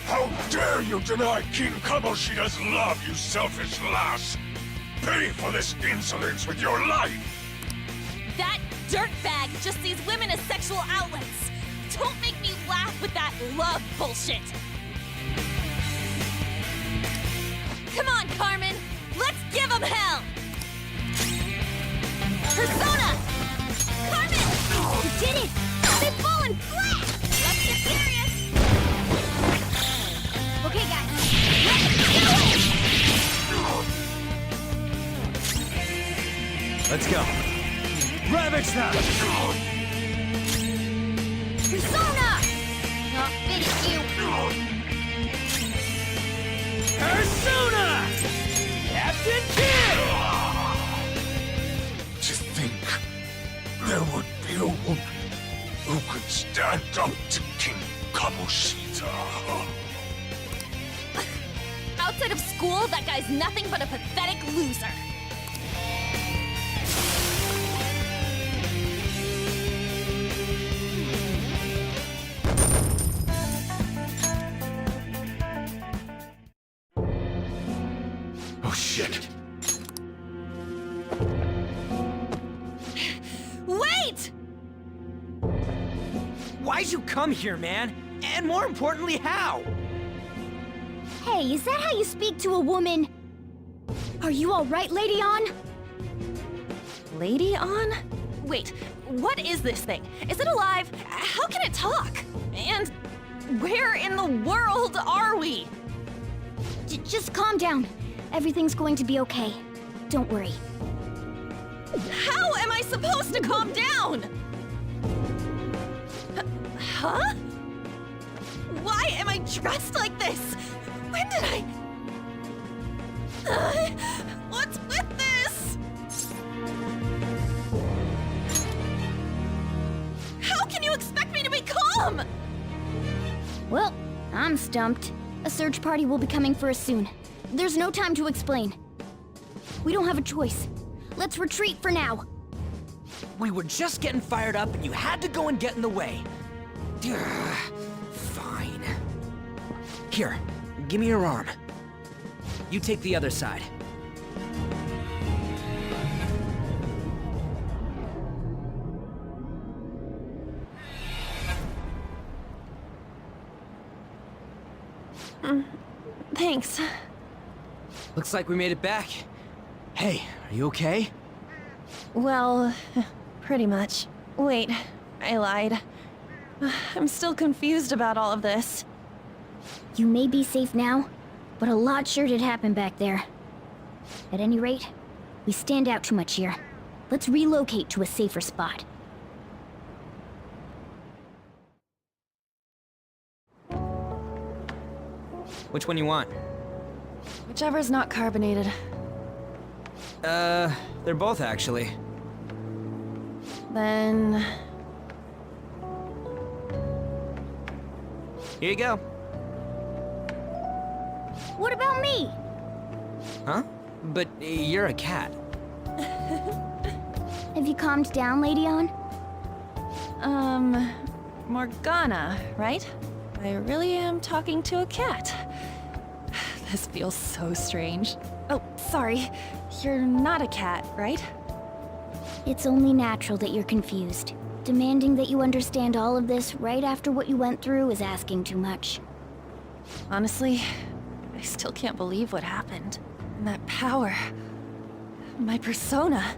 How dare you deny King Kamoshida's love, you selfish lass! Pay for this insolence with your life! That dirtbag just sees women as sexual outlets. Don't make me laugh with that love bullshit. Come on, Carmen! Let's give him hell! Persona! Carmen! You did it! They've fallen flat! Let's get serious! Okay, guys. Let's do it! Let's go. Ravage them! Persona! Not finish you. Persona! Captain Kid! To think there would be a woman who could stand up to King Kamoshida. Outside of school, that guy's nothing but a pathetic loser. Oh shit! Wait! Why'd you come here, man? And more importantly, how? Hey, is that how you speak to a woman? Are you all right, Lady On? Lady On? Wait, what is this thing? Is it alive? How can it talk? And where in the world are we? Just calm down. Everything's going to be okay. Don't worry. How am I supposed to calm down? Huh? Why am I dressed like this? When did I... what's with this? How can you expect me to be calm? Well, I'm stumped. A search party will be coming for us soon. There's no time to explain. We don't have a choice. Let's retreat for now. We were just getting fired up and you had to go and get in the way. Ugh, fine. Here, give me your arm. You take the other side. Thanks. Looks like we made it back. Hey, are you okay? Well, pretty much. Wait, I lied. I'm still confused about all of this. You may be safe now, but a lot sure did happen back there. At any rate, we stand out too much here. Let's relocate to a safer spot. Which one you want? Whichever's not carbonated. They're both actually. Then... Here you go. What about me? Huh? But you're a cat. Have you calmed down, Lady On? Morgana, right? I really am talking to a cat. This feels so strange. Oh, sorry. You're not a cat, right? It's only natural that you're confused. Demanding that you understand all of this right after what you went through is asking too much. Honestly, I still can't believe what happened. And that power... my persona...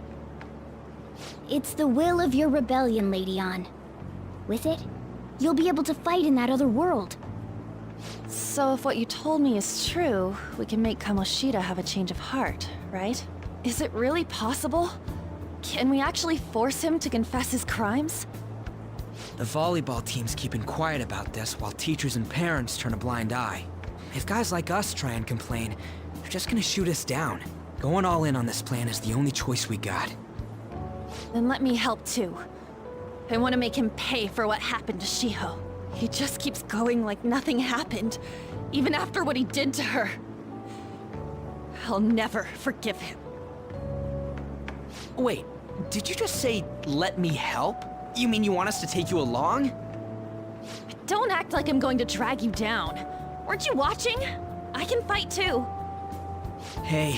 It's the will of your rebellion, Lady An. With it, you'll be able to fight in that other world. So if what you told me is true, we can make Kamoshida have a change of heart, right? Is it really possible? Can we actually force him to confess his crimes? The volleyball team's keeping quiet about this while teachers and parents turn a blind eye. If guys like us try and complain, they're just gonna shoot us down. Going all in on this plan is the only choice we got. Then let me help too. I want to make him pay for what happened to Shiho. He just keeps going like nothing happened, even after what he did to her. I'll never forgive him. Wait, did you just say, let me help? You mean you want us to take you along? Don't act like I'm going to drag you down. Weren't you watching? I can fight too. Hey,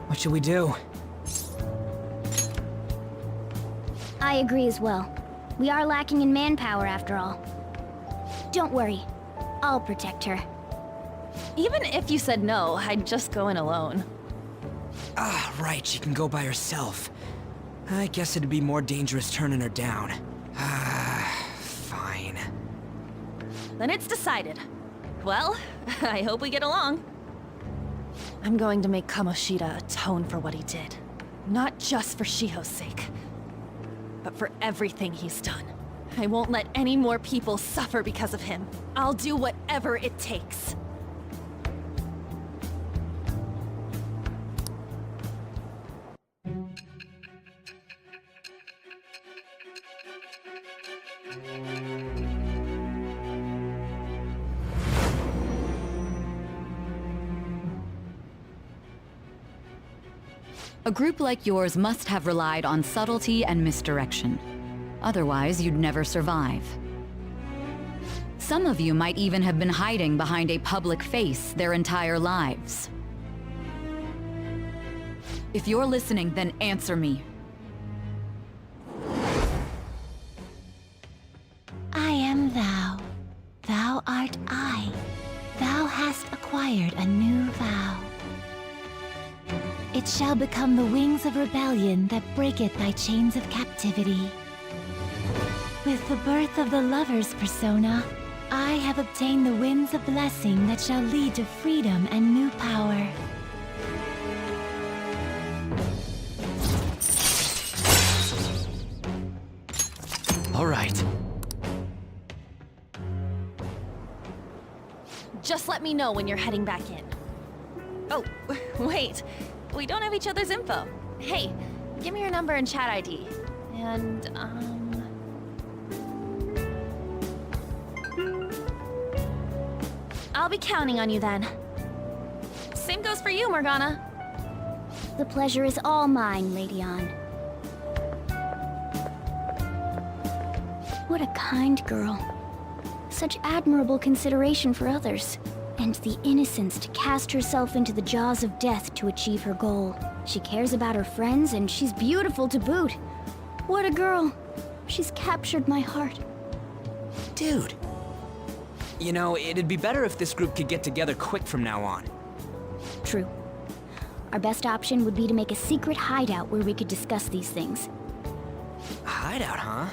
what should we do? I agree as well. We are lacking in manpower after all. Don't worry. I'll protect her. Even if you said no, I'd just go in alone. Ah, right, she can go by herself. I guess it'd be more dangerous turning her down. Ah, fine. Then it's decided. Well, I hope we get along. I'm going to make Kamoshida atone for what he did. Not just for Shiho's sake, but for everything he's done. I won't let any more people suffer because of him. I'll do whatever it takes. A group like yours must have relied on subtlety and misdirection. Otherwise, you'd never survive. Some of you might even have been hiding behind a public face their entire lives. If you're listening, then answer me. I am thou. Thou art I. Thou hast acquired a new vow. It shall become the wings of rebellion that breaketh thy chains of captivity. With the birth of the lover's persona, I have obtained the winds of blessing that shall lead to freedom and new power. All right. Just let me know when you're heading back in. Oh, wait. We don't have each other's info. Hey, give me your number and chat ID. And, I'll be counting on you then. Same goes for you, Morgana. The pleasure is all mine, Lady An. What a kind girl. Such admirable consideration for others. And the innocence to cast herself into the jaws of death to achieve her goal. She cares about her friends, and she's beautiful to boot. What a girl. She's captured my heart. Dude. You know, it'd be better if this group could get together quick from now on. True. Our best option would be to make a secret hideout where we could discuss these things. A hideout, huh?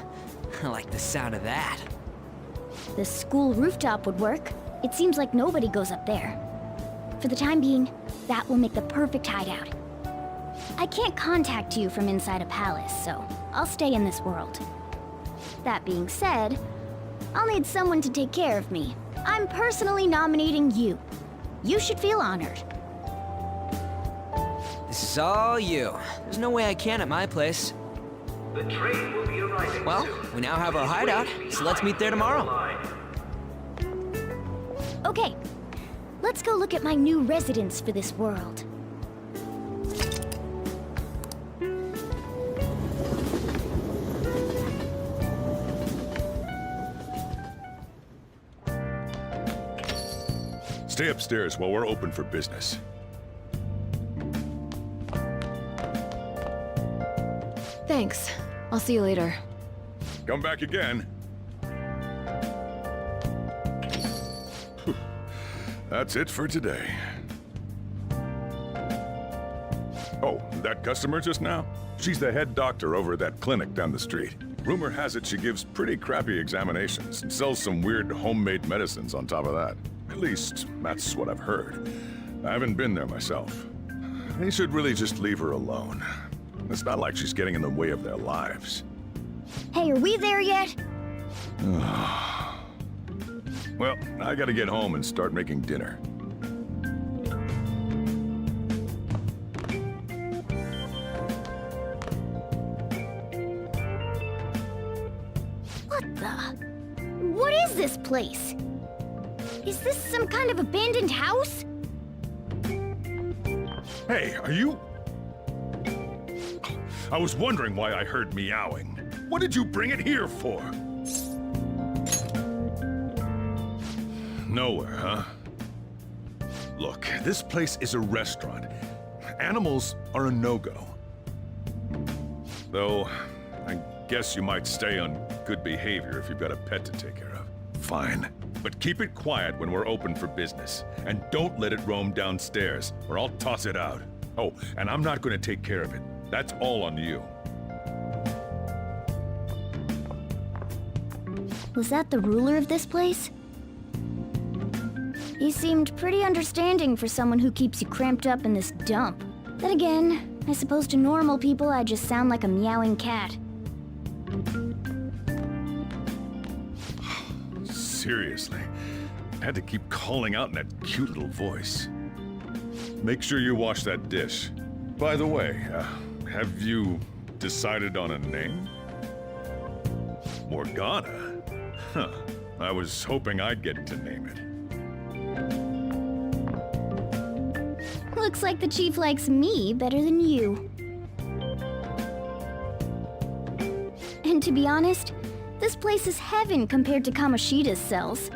I like the sound of that. The school rooftop would work. It seems like nobody goes up there. For the time being, that will make the perfect hideout. I can't contact you from inside a palace, so I'll stay in this world. That being said, I'll need someone to take care of me. I'm personally nominating you. You should feel honored. This is all you. There's no way I can at my place. The train will be arriving. Well, we now have our hideout, so let's meet there tomorrow. Okay, let's go look at my new residence for this world. Stay upstairs while we're open for business. Thanks. I'll see you later. Come back again. Whew. That's it for today. Oh, that customer just now? She's the head doctor over at that clinic down the street. Rumor has it she gives pretty crappy examinations and sells some weird homemade medicines on top of that. At least, that's what I've heard. I haven't been there myself. They should really just leave her alone. It's not like she's getting in the way of their lives. Hey, are we there yet? Well, I gotta get home and start making dinner. What the? What is this place? Is this some kind of abandoned house? Hey, are you... I was wondering why I heard meowing. What did you bring it here for? Nowhere, huh? Look, this place is a restaurant. Animals are a no-go. Though, I guess you might stay on good behavior if you've got a pet to take care of. Fine. But keep it quiet when we're open for business. And don't let it roam downstairs, or I'll toss it out. Oh, and I'm not gonna take care of it. That's all on you. Was that the ruler of this place? He seemed pretty understanding for someone who keeps you cramped up in this dump. Then again, I suppose to normal people I just sound like a meowing cat. Seriously, I had to keep calling out in that cute little voice. Make sure you wash that dish. By the way, have you decided on a name? Morgana? Huh. I was hoping I'd get to name it. Looks like the chief likes me better than you. And to be honest, this place is heaven compared to Kamoshida's cells.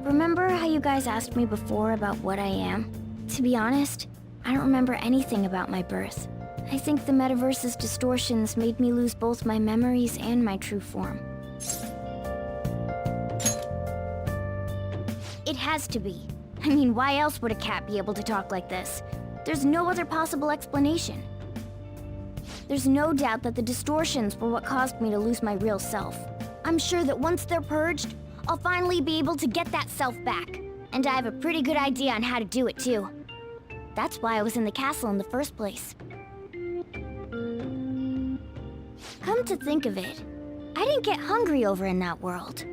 Remember how you guys asked me before about what I am? To be honest, I don't remember anything about my birth. I think the metaverse's distortions made me lose both my memories and my true form. It has to be. I mean, why else would a cat be able to talk like this? There's no other possible explanation. There's no doubt that the distortions were what caused me to lose my real self. I'm sure that once they're purged, I'll finally be able to get that self back. And I have a pretty good idea on how to do it, too. That's why I was in the castle in the first place. Come to think of it, I didn't get hungry over in that world.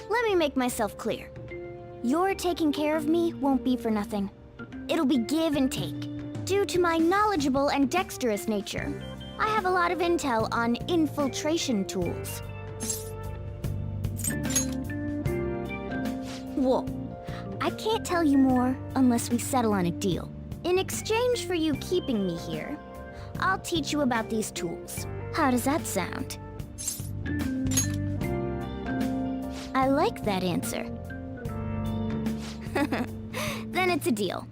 Let me make myself clear. Your taking care of me won't be for nothing. It'll be give and take. Due to my knowledgeable and dexterous nature, I have a lot of intel on infiltration tools. Whoa. I can't tell you more unless we settle on a deal. In exchange for you keeping me here, I'll teach you about these tools. How does that sound? I like that answer. Then it's a deal.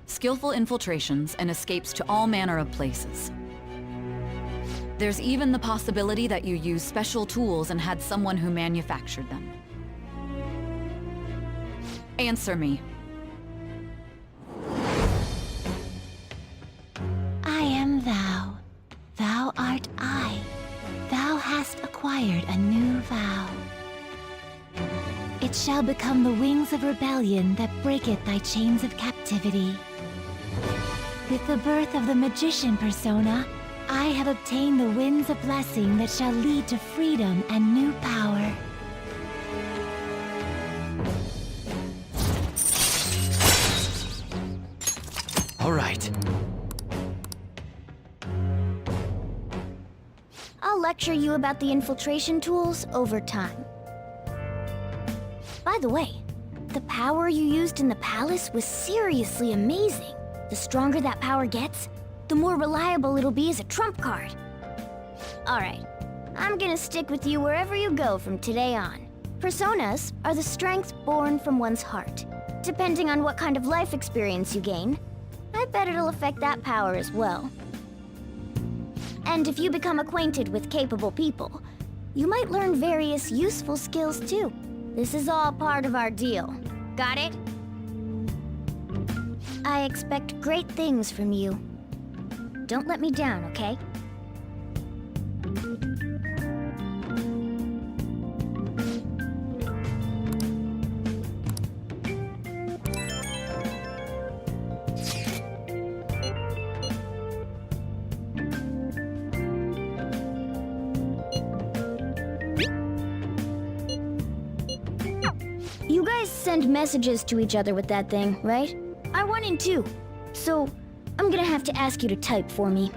Skillful infiltrations and escapes to all manner of places. There's even the possibility that you used special tools and had someone who manufactured them. Answer me. I am thou. Thou art I. Thou hast acquired a new vow. It shall become the wings of rebellion that breaketh thy chains of captivity. With the birth of the magician persona, I have obtained the winds of blessing that shall lead to freedom and new power. All right. I'll lecture you about the infiltration tools over time. By the way, The power you used in the palace was seriously amazing. The stronger that power gets, the more reliable it'll be as a trump card. Alright, I'm gonna stick with you wherever you go from today on. Personas are the strength born from one's heart. Depending on what kind of life experience you gain, I bet it'll affect that power as well. And if you become acquainted with capable people, you might learn various useful skills too. This is all part of our deal. Got it? I expect great things from you. Don't let me down, okay? You guys send messages to each other with that thing, right? I want in too. So, I'm gonna have to ask you to type for me.